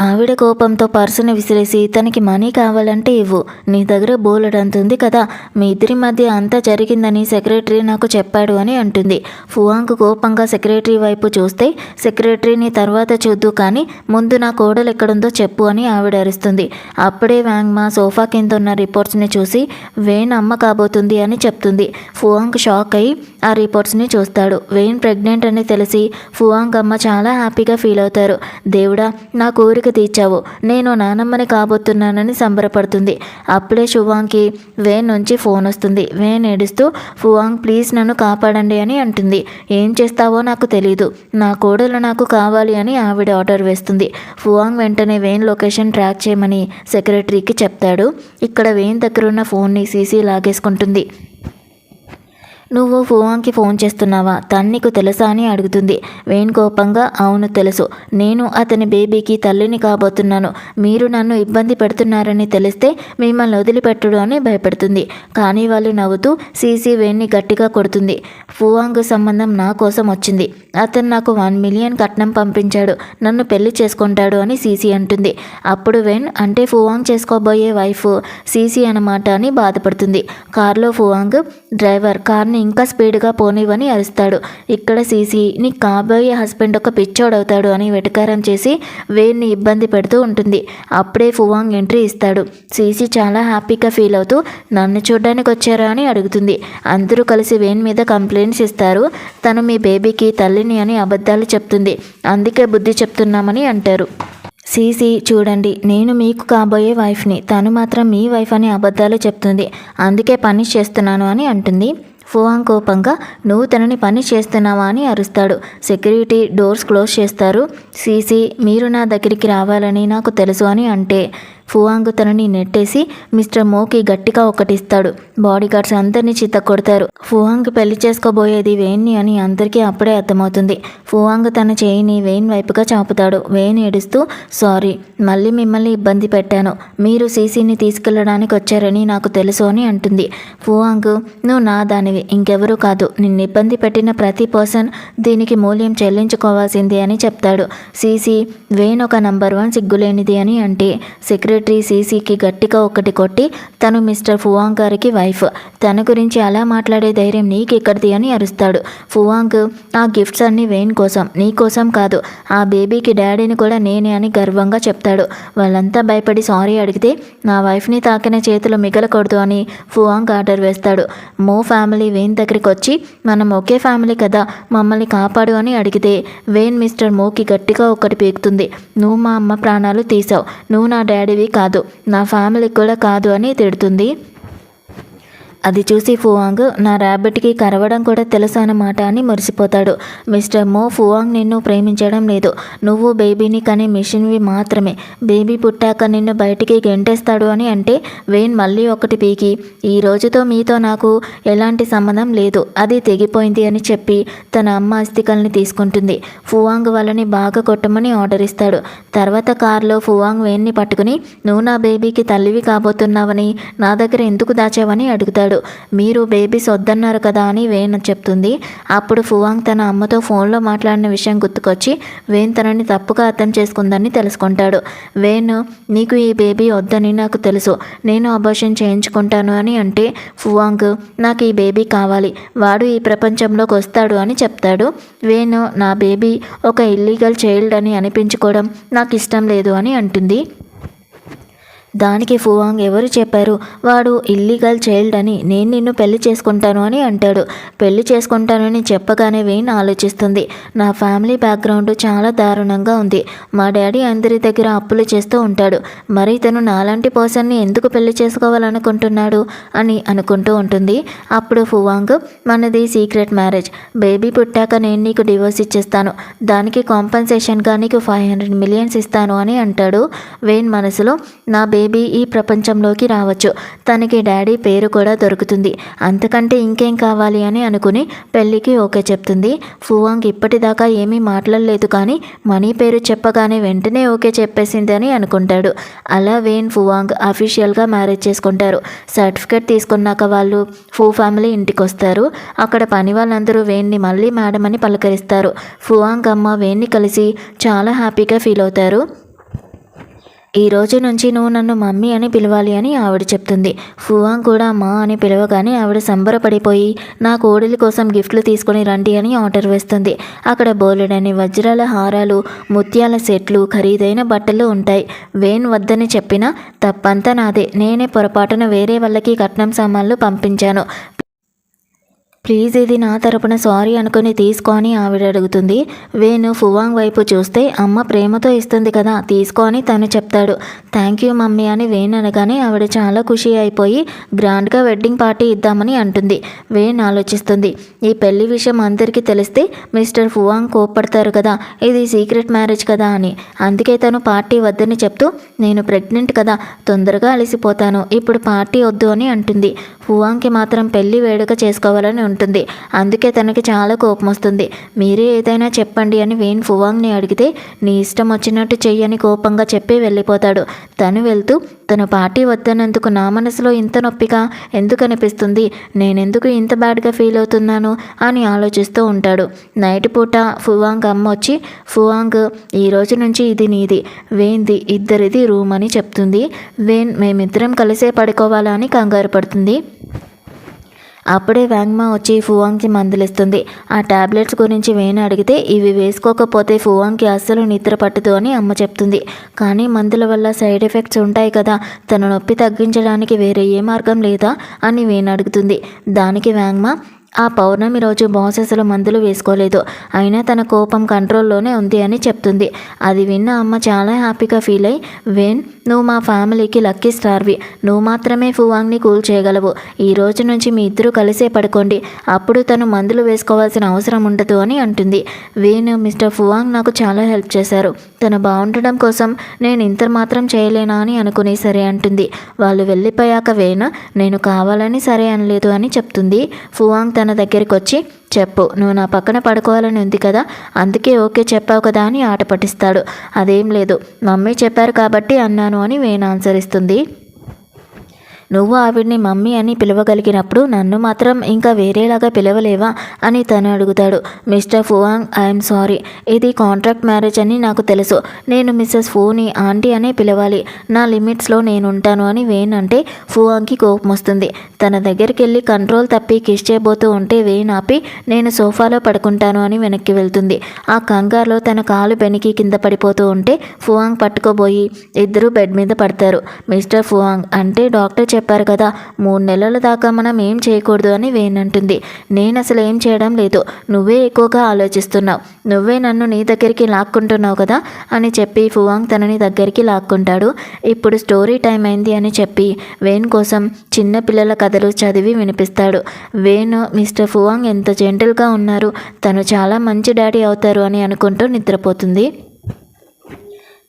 ఆవిడ కోపంతో పర్సుని విసిరేసి తనకి మనీ కావాలంటే ఇవ్వు, నీ దగ్గర బోలెడంత ఉంది కదా, మీ ఇద్దరి మధ్య అంతా జరిగిందని సెక్రటరీ నాకు చెప్పాడు అని అంటుంది. ఫువాంగ్ కోపంగా సెక్రటరీ వైపు చూస్తే సెక్రటరీని తర్వాత చూద్దు కానీ ముందు నా కోడలు ఎక్కడుందో చెప్పు అని ఆవిడ అరుస్తుంది. అప్పుడే వ్యాంగ్ మా సోఫా కింద ఉన్న రిపోర్ట్స్ని చూసి వేణ్ అమ్మ కాబోతుంది అని చెప్తుంది. ఫువాంగ్ షాక్ అయి ఆ రిపోర్ట్స్ని చూస్తాడు. వేణ్ ప్రెగ్నెంట్ అని తెలిసి ఫువాంగ్ అమ్మ చాలా హ్యాపీగా ఫీల్ అవుతారు. దేవుడా నా కోరిక తీర్చావు, నేను నానమ్మని కాబోతున్నానని సంబరపడుతుంది. అప్పుడే ఫువాంగ్కి వేణ్ నుంచి ఫోన్ వస్తుంది. వేణ్ ఏడుస్తూ ఫువాంగ్ ప్లీజ్ నన్ను కాపాడండి అని అంటుంది. ఏం చేస్తావో నాకు తెలీదు, నా కోడలు నాకు కావాలి అని ఆవిడ ఆర్డర్ వేస్తుంది. ఫువాంగ్ వెంటనే వేణ్ లొకేషన్ ట్రాక్ చేయమని సెక్రటరీకి చెప్తాడు. ఇక్కడ వేణ్ దగ్గరున్న ఫోన్ని సీసీ లాగేసుకుంటుంది. నువ్వు ఫువాంగ్కి ఫోన్ చేస్తున్నావా, తను నీకు తెలుసా అని అడుగుతుంది. వేణ్ కోపంగా అవును తెలుసు, నేను అతని బేబీకి తల్లిని కాబోతున్నాను, మీరు నన్ను ఇబ్బంది పెడుతున్నారని తెలిస్తే మిమ్మల్ని వదిలిపెట్టడు అని భయపెడుతుంది. కానీ వాళ్ళు నవ్వుతూ సీసీ వేణ్ని గట్టిగా కొడుతుంది. ఫువాంగ్ సంబంధం నా కోసం వచ్చింది, అతను నాకు 1 million కట్నం పంపించాడు, నన్ను పెళ్లి చేసుకుంటాడు అని సీసీ అంటుంది. అప్పుడు వేణ్ అంటే ఫువాంగ్ చేసుకోబోయే వైఫ్ సీసీ అన్నమాట అని బాధపడుతుంది. కారులో ఫువాంగ్ డ్రైవర్ కార్ని ఇంకా స్పీడ్గా పోనివని అరుస్తాడు. ఇక్కడ సీసీ నీ కాబోయే హస్బెండ్ ఒక పిచ్చోడవుతాడు అని వెటకారం చేసి వేణ్ని ఇబ్బంది పెడుతూ ఉంటుంది. అప్పుడే ఫువాంగ్ ఎంట్రీ ఇస్తాడు. సీసీ చాలా హ్యాపీగా ఫీల్ అవుతూ నన్ను చూడ్డానికి వచ్చారా అని అడుగుతుంది. అందరూ కలిసి వేణ్ మీద కంప్లైంట్స్ ఇస్తారు. తను మీ బేబీకి తల్లిని అని అబద్ధాలు చెప్తుంది, అందుకే బుద్ధి చెప్తున్నామని అంటారు. సీసీ చూడండి, నేను మీకు కాబోయే వైఫ్ని, తను మాత్రం మీ వైఫ్ అని అబద్ధాలు చెప్తుంది, అందుకే పనిష్ చేస్తున్నాను అని అంటుంది. ఫువాంగ్ కోపంగా నువ్వు తనని పని చేస్తున్నావా అని అరుస్తాడు. సెక్యూరిటీ డోర్స్ క్లోజ్ చేస్తారు. సీసీ మీరు నా దగ్గరికి రావాలని నాకు తెలుసు అని అంటే ఫువాంగ్ తనని నెట్టేసి మిస్టర్ మోకి గట్టిగా ఒకటిస్తాడు. బాడీగార్డ్స్ అందరినీ చిత్తకొడతారు. ఫువాంగ్ పెళ్లి చేసుకోబోయేది వేణ్ని అని అందరికీ అప్పుడే అర్థమవుతుంది. ఫువాంగ్ తన చేయిని వేణ్ వైపుగా చాపుతాడు. వేణ్ ఏడుస్తూ సారీ, మళ్ళీ మిమ్మల్ని ఇబ్బంది పెట్టాను, మీరు సీసీని తీసుకెళ్లడానికి వచ్చారని నాకు తెలుసు అని అంటుంది. ఫువాంగ్ నువ్వు నా దానివి, ఇంకెవరూ కాదు, నిన్ను ఇబ్బంది పెట్టిన ప్రతి పర్సన్ దీనికి మూల్యం చెల్లించుకోవాల్సిందే అని చెప్తాడు. సీసీ వేణ్ ఒక నంబర్ 1 సిగ్గులేనిది అని అంటే సెక్రటరీ సెక్రటరీ సీసీకి గట్టిగా ఒకటి కొట్టి, తను మిస్టర్ ఫువాంగ్ గారికి వైఫ్, తన గురించి అలా మాట్లాడే ధైర్యం నీకెక్కడిది అని అరుస్తాడు. ఫువాంగ్, ఆ గిఫ్ట్స్ అన్నీ వేన్ కోసం, నీ కోసం కాదు, ఆ బేబీకి డాడీని కూడా నేనే అని గర్వంగా చెప్తాడు. వాళ్ళంతా భయపడి సారీ అడిగితే, నా వైఫ్ని తాకిన చేతులు మిగలకూడదు అని ఫువాంగ్ ఆర్డర్ వేస్తాడు. మో ఫ్యామిలీ వేన్ దగ్గరికి వచ్చి, మనం ఒకే ఫ్యామిలీ కదా, మమ్మల్ని కాపాడు అని అడిగితే వేన్ మిస్టర్ మోకి గట్టిగా ఒకటి పీకుతుంది. నువ్వు మా అమ్మ ప్రాణాలు తీసావు, నువ్వు నా డాడీవి కాదు, నా ఫ్యామిలీకి కూడా కాదు అని తిడుతుంది. అది చూసి ఫువాంగ్, నా ర్యాబిట్కి కరవడం కూడా తెలుసు అన్నమాట అని మురిసిపోతాడు. మిస్టర్ మో, ఫువాంగ్ నిన్ను ప్రేమించడం లేదు, నువ్వు బేబీని కనే మిషన్వి మాత్రమే, బేబీ పుట్టాక నిన్ను బయటికి గెంటేస్తాడు అని అంటే వేన్ మళ్ళీ ఒకటి పీకి, ఈ రోజుతో మీతో నాకు ఎలాంటి సంబంధం లేదు, అది తెగిపోయింది అని చెప్పి తన అమ్మ అస్థికల్ని తీసుకుంటుంది. ఫువాంగ్ వాళ్ళని బాగా కొట్టమని ఆర్డర్ ఇస్తాడు. తర్వాత కారులో ఫువాంగ్ వేన్ని పట్టుకుని, నువ్వు నా బేబీకి తల్లివి కాబోతున్నావని నా దగ్గర ఎందుకు దాచావని అడుగుతాడు. మీరు బేబీస్ వద్దన్నారు కదా అని వేన్ చెప్తుంది. అప్పుడు ఫువాంగ్ తన అమ్మతో ఫోన్లో మాట్లాడిన విషయం గుర్తుకొచ్చి వేన్ తనని తప్పుగా అర్థం చేసుకుందని తెలుసుకుంటాడు. వేన్, నీకు ఈ బేబీ వద్దని నాకు తెలుసు, నేను అబార్షన్ చేయించుకుంటాను అని అంటే ఫువాంగ్, నాకు ఈ బేబీ కావాలి, వాడు ఈ ప్రపంచంలోకి వస్తాడు అని చెప్తాడు. వేన్, నా బేబీ ఒక ఇల్లీగల్ చైల్డ్ అని అనిపించుకోవడం నాకు ఇష్టం లేదు అని అంటుంది. దానికి ఫువాంగ్, ఎవరు చెప్పారు, వాడు ఇల్లీగల్ చైల్డ్ అని, నేను నిన్ను పెళ్లి చేసుకుంటాను అని అంటాడు. పెళ్లి చేసుకుంటానని చెప్పగానే వేన్ ఆలోచిస్తుంది. నా ఫ్యామిలీ బ్యాక్గ్రౌండ్ చాలా దారుణంగా ఉంది, మా డాడీ అందరి దగ్గర అప్పులు చేస్తూ ఉంటాడు, మరి తను నాలాంటి పర్సన్ని ఎందుకు పెళ్లి చేసుకోవాలనుకుంటున్నాడు అని అనుకుంటూ ఉంటుంది. అప్పుడు ఫువాంగ్, మనది సీక్రెట్ మ్యారేజ్, బేబీ పుట్టాక నేను నీకు డివోర్స్ ఇచ్చేస్తాను, దానికి కాంపన్సేషన్గా నీకు 500 million ఇస్తాను అని అంటాడు. వేన్ మనసులో, నా బేబీ ఈ ప్రపంచంలోకి రావచ్చు, తనకి డాడీ పేరు కూడా దొరుకుతుంది, అంతకంటే ఇంకేం కావాలి అని అనుకుని పెళ్ళికి ఓకే చెప్తుంది. ఫువాంగ్ ఇప్పటిదాకా ఏమీ మాట్లాడలేదు, కానీ మనీ పేరు చెప్పగానే వెంటనే ఓకే చెప్పేసింది అని అనుకుంటాడు. అలా వేన్ ఫువాంగ్ అఫీషియల్గా మ్యారేజ్ చేసుకుంటారు. సర్టిఫికేట్ తీసుకున్నాక వాళ్ళు ఫూ ఫ్యామిలీ ఇంటికి వస్తారు. అక్కడ పని వాళ్ళందరూ వేన్ని మళ్ళీ మేడం అని పలకరిస్తారు. ఫువాంగ్ అమ్మ వేన్ని కలిసి చాలా హ్యాపీగా ఫీల్ అవుతారు. ఈ రోజు నుంచి నువ్వు నన్ను మమ్మీ అని పిలవాలి అని ఆవిడ చెప్తుంది. ఫువాంగ్ కూడా మా అని పిలవగానే ఆవిడ సంబరపడిపోయి, నా కోడలి కోసం గిఫ్ట్లు తీసుకొని రండి అని ఆర్డర్ వేస్తుంది. అక్కడ బోలెడని వజ్రాల హారాలు, ముత్యాల సెట్లు, ఖరీదైన బట్టలు ఉంటాయి. వేన్ వద్దని చెప్పినా తప్పంతా నాదే, నేనే పొరపాటున వేరే వాళ్ళకి కట్నం సామాన్లు పంపించాను, ప్లీజ్ ఇది నా తరపున సారీ అనుకుని తీసుకో అని ఆవిడ అడుగుతుంది. వేణు ఫువాంగ్ వైపు చూస్తే, అమ్మ ప్రేమతో ఇస్తుంది కదా, తీసుకో అని తను చెప్తాడు. థ్యాంక్ యూ మమ్మీ అని వేణు అనగానే ఆవిడ చాలా ఖుషి అయిపోయి గ్రాండ్గా వెడ్డింగ్ పార్టీ ఇద్దామని అంటుంది. వేణు ఆలోచిస్తుంది, ఈ పెళ్లి విషయం అందరికీ తెలిస్తే మిస్టర్ ఫువాంగ్ కోప్పడతారు కదా, ఇది సీక్రెట్ మ్యారేజ్ కదా అని, అందుకే తను పార్టీ వద్దని చెప్తూ, నేను ప్రెగ్నెంట్ కదా, తొందరగా అలసిపోతాను, ఇప్పుడు పార్టీ వద్దు అని అంటుంది. ఫువాంగ్కి మాత్రం పెళ్లి వేడుక చేసుకోవాలని ఉంటుంది, అందుకే తనకి చాలా కోపం వస్తుంది. మీరే ఏదైనా చెప్పండి అని వేన్ ఫువాంగ్ని అడిగితే, నీ ఇష్టం వచ్చినట్టు చెయ్యని కోపంగా చెప్పి వెళ్ళిపోతాడు. తను వెళ్తూ, తన పార్టీ వద్దన్నందుకు నా మనసులో ఇంత నొప్పిగా ఎందుకు అనిపిస్తుంది, నేనెందుకు ఇంత బ్యాడ్గా ఫీల్ అవుతున్నాను అని ఆలోచిస్తూ ఉంటాడు. నైట్ పూట ఫువాంగ్ అమ్మ వచ్చి, ఫువాంగ్ ఈ రోజు నుంచి ఇది నీది, వేన్ది, ఇద్దరిది రూమ్ అని చెప్తుంది. వేన్, మేమిద్దరం కలిసే పడుకోవాలా అని కంగారు పడుతుంది. అప్పుడే వ్యాంగ్మా వచ్చి ఫువాంగ్కి మందులిస్తుంది. ఆ టాబ్లెట్స్ గురించి వేణు అడిగితే, ఇవి వేసుకోకపోతే ఫువాంగ్కి అస్సలు నిద్ర పట్టదు అని అమ్మ చెప్తుంది. కానీ మందుల వల్ల సైడ్ ఎఫెక్ట్స్ ఉంటాయి కదా, తన నొప్పి తగ్గించడానికి వేరే ఏ మార్గం లేదా అని వేణు అడుగుతుంది. దానికి వ్యాంగ్మా, ఆ పౌర్ణమి రోజు బాస్ అసలు మందులు వేసుకోలేదు, అయినా తన కోపం కంట్రోల్లోనే ఉంది అని చెప్తుంది. అది విన్న అమ్మ చాలా హ్యాపీగా ఫీల్ అయ్యి, వేన్, నువ్వు మా ఫ్యామిలీకి లక్కీ స్టార్వి, నువ్వు మాత్రమే ఫువాంగ్ని కూల్ చేయగలవు, ఈ రోజు నుంచి మీ ఇద్దరూ కలిసే పడుకోండి, అప్పుడు తను మందులు వేసుకోవాల్సిన అవసరం ఉండదు అని అంటుంది. వేన్, మిస్టర్ ఫువాంగ్ నాకు చాలా హెల్ప్ చేశారు, తను బాగుండడం కోసం నేను ఇంత మాత్రం చేయలేనా అని అనుకుని సరే అంటుంది. వాళ్ళు వెళ్ళిపోయాక వేన్, నేను కావాలని సరే అనలేదు అని చెప్తుంది. ఫువాంగ్ తన దగ్గరికి వచ్చి, చెప్పు, నువ్వు నా పక్కన పడుకోవాలని ఉంది కదా, అందుకే ఓకే చెప్పావు కదా అని ఆట పట్టిస్తాడు. అదేం లేదు, మమ్మీ చెప్పారు కాబట్టి అన్నాను అని వేణు ఆన్సర్ ఇస్తుంది. నువ్వు ఆవిడ్ని మమ్మీ అని పిలవగలిగినప్పుడు నన్ను మాత్రం ఇంకా వేరేలాగా పిలవలేవా అని తను అడుగుతాడు. మిస్టర్ ఫువాంగ్, ఐఎమ్ సారీ, ఇది కాంట్రాక్ట్ మ్యారేజ్ అని నాకు తెలుసు. నేను మిస్సెస్ ఫూని ఆంటీ అనే పిలవాలి. నా లిమిట్స్లో నేను ఉంటాను అని వేన్ అంటే ఫువాంగ్కి కోపం వస్తుంది. తన దగ్గరికి వెళ్ళి కంట్రోల్ తప్పి కిస్ చేయబోతూ ఉంటే వేన్ ఆపి నేను సోఫాలో పడుకుంటాను అని వెనక్కి వెళ్తుంది. ఆ కంగారులో తన కాలు బెనికి కింద పడిపోతూ ఉంటే ఫువాంగ్ పట్టుకోబోయి ఇద్దరు బెడ్ మీద పడతారు. మిస్టర్ ఫువాంగ్, అంటే డాక్టర్ చెప్పారు కదా 3 నెలల దాకా మనం ఏం చేయకూడదు అని వేన్ అంటుంది. నేను అసలు ఏం చేయడం లేదు, నువ్వే ఎక్కువగా ఆలోచిస్తున్నావు, నువ్వే నన్ను నీ దగ్గరికి లాక్కుంటున్నావు కదా అని చెప్పి ఫువాంగ్ తనని దగ్గరికి లాక్కుంటాడు. ఇప్పుడు స్టోరీ టైం అయింది అని చెప్పి వేన్ కోసం చిన్న పిల్లల కథలు చదివి వినిపిస్తాడు. వేన్ మిస్టర్ ఫువాంగ్ ఎంత జెంటిల్గా ఉన్నారు, తను చాలా మంచి డాడీ అవుతారు అని అనుకుంటూ నిద్రపోతుంది.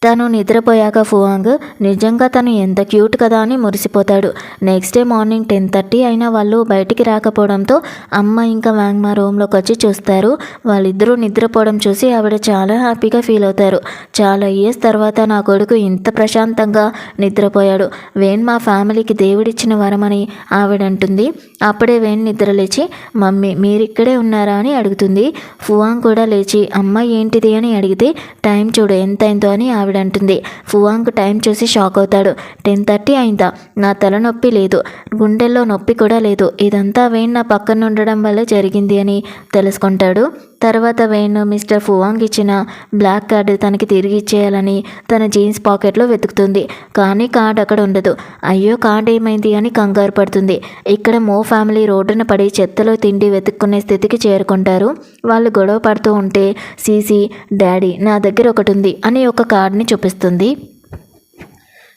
తను నిద్రపోయాక ఫువాంగ్ నిజంగా తను ఎంత క్యూట్ కదా అని మురిసిపోతాడు. నెక్స్ట్ డే మార్నింగ్ 10:30 అయినా వాళ్ళు బయటికి రాకపోవడంతో అమ్మ ఇంకా వాంగ్ మా రూమ్లోకి వచ్చి చూస్తారు. వాళ్ళిద్దరూ నిద్రపోవడం చూసి ఆవిడ చాలా హ్యాపీగా ఫీల్ అవుతారు. చాలా ఇయర్స్ తర్వాత నా కొడుకు ఇంత ప్రశాంతంగా నిద్రపోయాడు, వేన్ మా ఫ్యామిలీకి దేవుడిచ్చిన వరమని ఆవిడ అంటుంది. అప్పుడే వేన్ నిద్ర లేచి మమ్మీ మీరిక్కడే ఉన్నారా అని అడుగుతుంది. ఫువాంగ్ కూడా లేచి అమ్మ ఏంటిది అని అడిగితే టైం చూడు ఎంతైందో అని ఆవిడ అంటుంది. ఫువాంగ్ టైం చూసి షాక్ అవుతాడు. 10:30 అయిందా? నా తలనొప్పి లేదు, గుండెల్లో నొప్పి కూడా లేదు, ఇదంతా వేన్ నా పక్కన ఉండడం వల్ల జరిగింది అని తెలుసుకుంటాడు. తర్వాత వేన్ మిస్టర్ ఫువాంగ్ ఇచ్చిన బ్లాక్ కార్డు తనకి తిరిగి ఇచ్చేయాలని తన జీన్స్ పాకెట్లో వెతుకుతుంది. కానీ కార్డ్ అక్కడ ఉండదు. అయ్యో కార్డ్ ఏమైంది అని కంగారు పడుతుంది. ఇక్కడ మో ఫ్యామిలీ రోడ్డున పడి చెత్తలో తిండి వెతుక్కునే స్థితికి చేరుకుంటారు. వాళ్ళు గొడవ పడుతూ ఉంటే సీసీ డాడీ నా దగ్గర ఒకటి ఉంది అని ఒక కార్డ్ని చూపిస్తుంది.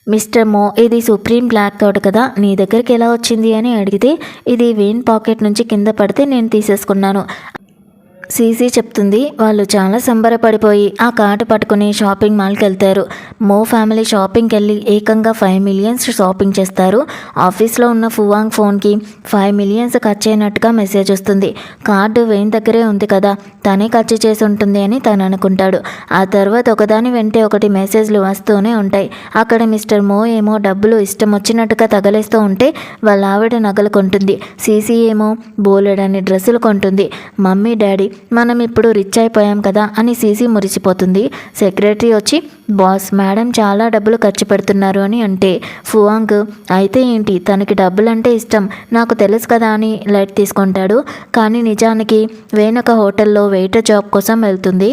మిస్టర్ మో, ఇది సుప్రీం బ్లాక్ కార్డ్ కదా, నీ దగ్గరికి ఎలా వచ్చింది అని అడిగితే ఇది వేన్ పాకెట్ నుంచి కింద పడితే నేను తీసేసుకున్నాను సీసీ చెప్తుంది. వాళ్ళు చాలా సంబరపడిపోయి ఆ కార్డు పట్టుకుని షాపింగ్ మాల్కి వెళ్తారు. మో ఫ్యామిలీ షాపింగ్కి వెళ్ళి ఏకంగా 5 మిలియన్స్ షాపింగ్ చేస్తారు. ఆఫీస్లో ఉన్న ఫువాంగ్ ఫోన్కి 5 మిలియన్స్ ఖర్చు అయినట్టుగా మెసేజ్ వస్తుంది. కార్డు వేన్ దగ్గరే ఉంది కదా, తనే ఖర్చు చేసి ఉంటుంది అని తను అనుకుంటాడు. ఆ తర్వాత ఒకదాని వెంటే ఒకటి మెసేజ్లు వస్తూనే ఉంటాయి. అక్కడ మిస్టర్ మో ఏమో డబ్బులు ఇష్టం వచ్చినట్టుగా తగలేస్తూ ఉంటే వాళ్ళ ఆవిడ నగలు కొంటుంది. సీసీ ఏమో బోలెడని డ్రెస్సులు కొంటుంది. మమ్మీ డాడీ మనం ఇప్పుడు రిచ్ అయిపోయాం కదా అని సీసీ మురిసిపోతుంది. సెక్రటరీ వచ్చి బాస్ మేడం చాలా డబ్బులు ఖర్చు పెడుతున్నారు అని అంటే ఫువాంగ్ అయితే ఏంటి, తనకి డబ్బులు అంటే ఇష్టం నాకు తెలుసు కదా అని లైట్ తీసుకుంటాడు. కానీ నిజానికి వేన్ ఒక హోటల్లో వెయిటర్ జాబ్ కోసం వెళ్తుంది.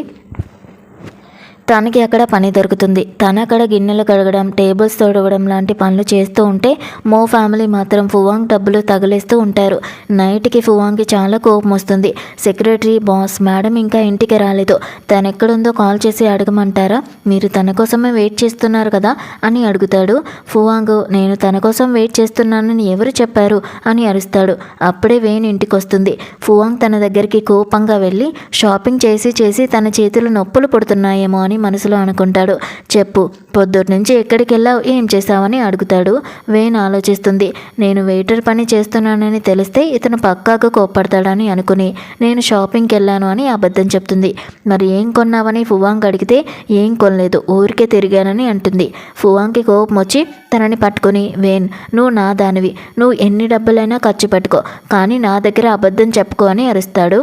తనకి అక్కడ పని దొరుకుతుంది. తను అక్కడ గిన్నెలు కడగడం, టేబుల్స్ తోడవడం లాంటి పనులు చేస్తూ ఉంటే మో ఫ్యామిలీ మాత్రం ఫువాంగ్ డబ్బులు తగిలేస్తూ ఉంటారు. నైట్కి ఫువాంగ్కి చాలా కోపం వస్తుంది. సెక్రటరీ బాస్ మేడం ఇంకా ఇంటికి రాలేదు, తను ఎక్కడుందో కాల్ చేసి అడగమంటారా, మీరు తన కోసమే వెయిట్ చేస్తున్నారు కదా అని అడుగుతాడు. ఫువాంగ్ నేను తన కోసం వెయిట్ చేస్తున్నానని ఎవరు చెప్పారు అని అరుస్తాడు. అప్పుడే వేన్ ఇంటికి వస్తుంది. ఫువాంగ్ తన దగ్గరికి కోపంగా వెళ్ళి షాపింగ్ చేసి చేసి తన చేతులు నొప్పులు పుడుతున్నాయేమో అని మనసులో అనుకుంటాడు. చెప్పు పొద్దుటి నుంచి ఎక్కడికి వెళ్ళావు, ఏం చేసావని అడుగుతాడు. వేన్ ఆలోచిస్తుంది. నేను వెయిటర్ పని చేస్తున్నానని తెలిస్తే ఇతను పక్కాగా కోప్పడతాడని అనుకుని నేను షాపింగ్కి వెళ్ళాను అని అబద్ధం చెప్తుంది. మరి ఏం కొన్నావని ఫువాంగ్ అడిగితే ఏం కొనలేదు, ఊరికే తిరిగానని అంటుంది. ఫువాంగ్కి కోపం వచ్చి తనని పట్టుకుని వేన్ నువ్వు నా దానివి, నువ్వు ఎన్ని డబ్బులైనా ఖర్చు పెట్టుకో, కానీ నా దగ్గర అబద్ధం చెప్పుకో అని అరుస్తాడు.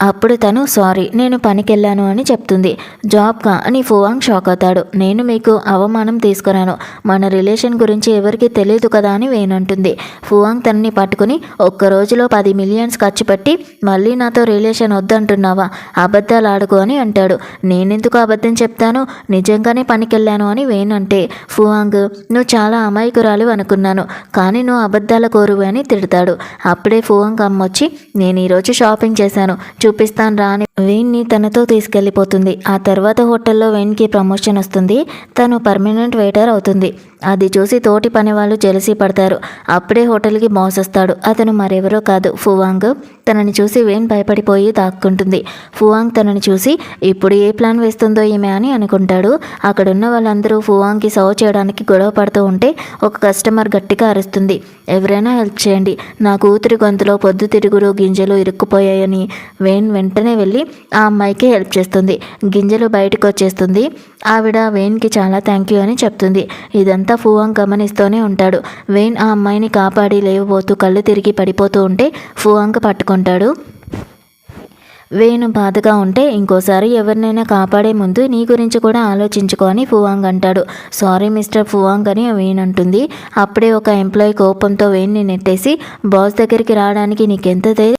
అప్పుడు తను సారీ నేను పనికి వెళ్ళాను అని చెప్తుంది. జాబ్గా అని ఫువాంగ్ షాక్ అవుతాడు. నేను మీకు అవమానం తీసుకురాను, మన రిలేషన్ గురించి ఎవరికి తెలియదు కదా అని వేనంటుంది. ఫువాంగ్ తనని పట్టుకుని ఒక్క రోజులో 10 మిలియన్స్ ఖర్చు పెట్టి మళ్ళీ నాతో రిలేషన్ వద్దంటున్నావా, అబద్ధాలు ఆడుకో అని అంటాడు. నేనెందుకు అబద్ధం చెప్తాను, నిజంగానే పనికి వెళ్ళాను అని వేనంటే ఫువాంగ్ నువ్వు చాలా అమాయకురాలు అనుకున్నాను, కానీ నువ్వు అబద్ధాల కోరువు అని తిడతాడు. అప్పుడే ఫువాంగ్ అమ్మొచ్చి నేను ఈరోజు షాపింగ్ చేశాను చూపిస్తాను రా అని వేన్ని తనతో తీసుకెళ్ళిపోతుంది. ఆ తర్వాత హోటల్లో వేన్కి ప్రమోషన్ వస్తుంది. తను పర్మనెంట్ వెయిటర్ అవుతుంది. అది చూసి తోటి పని వాళ్ళు జెలసీ పడతారు. అప్పుడే హోటల్కి బాస్ వస్తాడు. అతను మరెవరో కాదు ఫువాంగ్. తనని చూసి వేన్ భయపడిపోయి దాక్కుంటుంది. ఫువాంగ్ తనని చూసి ఇప్పుడు ఏ ప్లాన్ వేస్తుందో ఈమె అని అనుకుంటాడు. అక్కడున్న వాళ్ళందరూ ఫువాంగ్కి సర్వ్ చేయడానికి గొడవ పడుతూ ఉంటే ఒక కస్టమర్ గట్టిగా అరుస్తుంది, ఎవరైనా హెల్ప్ చేయండి, నా కూతురి గొంతులో పొద్దుతిరుగుడు గింజలు ఇరుక్కుపోయాయని. వేన్ వెంటనే వెళ్ళి ఆ అమ్మాయికి హెల్ప్ చేస్తుంది. గింజలు బయటకు వచ్చేస్తుంది. ఆవిడ వేన్కి చాలా థ్యాంక్ యూ అని చెప్తుంది. ఇదంతా ఫువాంగ్ గమనిస్తూనే ఉంటాడు. వేన్ ఆ అమ్మాయిని కాపాడి లేవబోతూ కళ్ళు తిరిగి పడిపోతూ ఉంటే ఫువాంగ్ పట్టుకుంటాడు. వేణు బాధగా ఉంటే ఇంకోసారి ఎవరినైనా కాపాడే ముందు నీ గురించి కూడా ఆలోచించుకో అని ఫువాంగ్ అంటాడు. సారీ మిస్టర్ ఫువాంగ్ అని వేణు అంటుంది. అప్పుడే ఒక ఎంప్లాయీ కోపంతో వేణ్ని నెట్టేసి బాస్ దగ్గరికి రావడానికి నీకెంత ధైర్యం,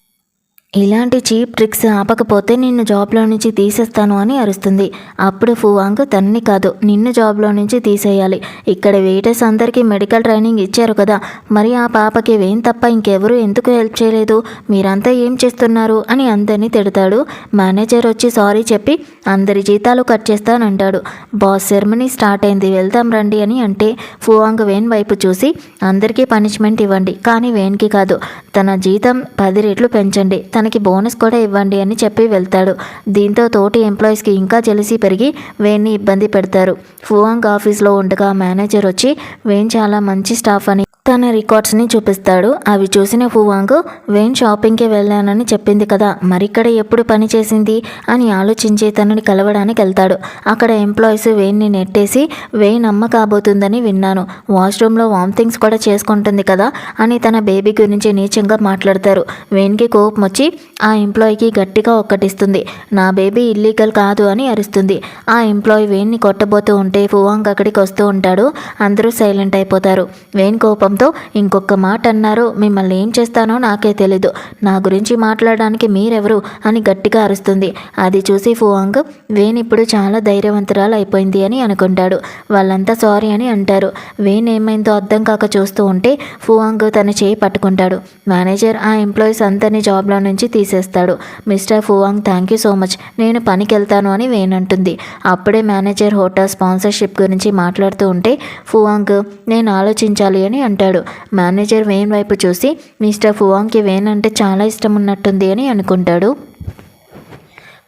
ఇలాంటి చీప్ ట్రిక్స్ ఆపకపోతే నిన్ను జాబ్లో నుంచి తీసేస్తాను అని అరుస్తుంది. అప్పుడు ఫువాంగ్ తనని కాదు నిన్ను జాబ్లో నుంచి తీసేయాలి, ఇక్కడ వెయిటర్స్ అందరికీ మెడికల్ ట్రైనింగ్ ఇచ్చారు కదా, మరి ఆ పాపకి వేన్ తప్ప ఇంకెవరు ఎందుకు హెల్ప్ చేయలేదు, మీరంతా ఏం చేస్తున్నారు అని అందరినీ తిడతాడు. మేనేజర్ వచ్చి సారీ చెప్పి అందరి జీతాలు కట్ చేస్తానంటాడు. బాస్ సెరమనీ స్టార్ట్ అయింది, వెళ్దాం రండి అని అంటే ఫువాంగ్ వేన్ వైపు చూసి అందరికీ పనిష్మెంట్ ఇవ్వండి, కానీ వేన్కి కాదు, తన జీతం 10 రెట్లు పెంచండి, తనకి బోనస్ కూడా ఇవ్వండి అని చెప్పి వెళ్తాడు. దీంతో తోటి ఎంప్లాయీస్కి ఇంకా జెలసీ పెరిగి వేన్ని ఇబ్బంది పెడతారు. ఫువాంగ్ ఆఫీస్లో ఉండగా మేనేజర్ వచ్చి వేన్ చాలా మంచి స్టాఫ్ అని తన రికార్డ్స్ని చూపిస్తాడు. అవి చూసిన ఫువాంగ్ వేన్ షాపింగ్కి వెళ్ళానని చెప్పింది కదా, మరిక్కడ ఎప్పుడు పని చేసింది అని ఆలోచించి తనని కలవడానికి వెళ్తాడు. అక్కడ ఎంప్లాయీస్ వేన్ని నెట్టేసి వేన్ అమ్మ కాబోతుందని విన్నాను, వాష్రూమ్లో వామిటింగ్స్ కూడా చేసుకుంటుంది కదా అని తన బేబీ గురించి నీచంగా మాట్లాడతారు. వేన్కి కోపం వచ్చి ఆ ఎంప్లాయీకి గట్టిగా ఒక్కటిస్తుంది. నా బేబీ ఇల్లీగల్ కాదు అని అరుస్తుంది. ఆ ఎంప్లాయీ వేన్ని కొట్టబోతూ ఉంటే ఫువాంగ్ అక్కడికి వస్తూ ఉంటాడు. అందరూ సైలెంట్ అయిపోతారు. వేన్ కోపంతో ఇంకొక మాట అన్నారు, మిమ్మల్ని ఏం చేస్తానో నాకే తెలీదు, నా గురించి మాట్లాడడానికి మీరెవరు అని గట్టిగా అరుస్తుంది. అది చూసి ఫువాంగ్ వేన్ ఇప్పుడు చాలా ధైర్యవంతురాలు అయిపోయింది అని అనుకుంటాడు. వాళ్ళంతా సారీ అని అంటారు. వేన్ ఏమైందో అర్థం కాక చూస్తూ ఉంటే ఫువాంగ్ తన చేయి పట్టుకుంటాడు. మేనేజర్ ఆ ఎంప్లాయీస్ అందరినీ జాబ్లో నుంచి తీసేస్తాడు. Mister Fuang thank you so much, నేను పనికి వెళ్తాను అని వేన్ అంటుంది. అప్పుడే మేనేజర్ హోటల్ స్పాన్సర్షిప్ గురించి మాట్లాడుతూ ఉంటే ఫువాంగ్ నేను ఆలోచించాలి అని అంటాడు. మేనేజర్ వేన్ వైపు చూసి మిస్టర్ ఫువాంగ్కి వేన్ అంటే చాలా ఇష్టం ఉన్నట్టుంది అని అనుకుంటాడు.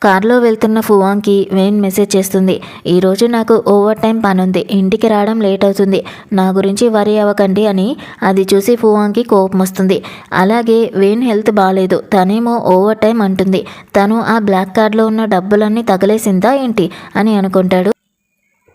కారులో వెళ్తున్న ఫువాంగ్కి వేన్ మెసేజ్ చేస్తుంది, ఈరోజు నాకు ఓవర్ టైం పని ఉంది, ఇంటికి రావడం లేట్ అవుతుంది, నా గురించి వరీ అవ్వకండి అని. అది చూసి ఫువాంగ్కి కోపం వస్తుంది. అలాగే వేన్ హెల్త్ బాగాలేదు, తనేమో ఓవర్ టైం అంటుంది, తను ఆ బ్లాక్ కార్డ్లో ఉన్న డబ్బులన్నీ తగలేసిందా ఏంటి అని అనుకుంటాడు.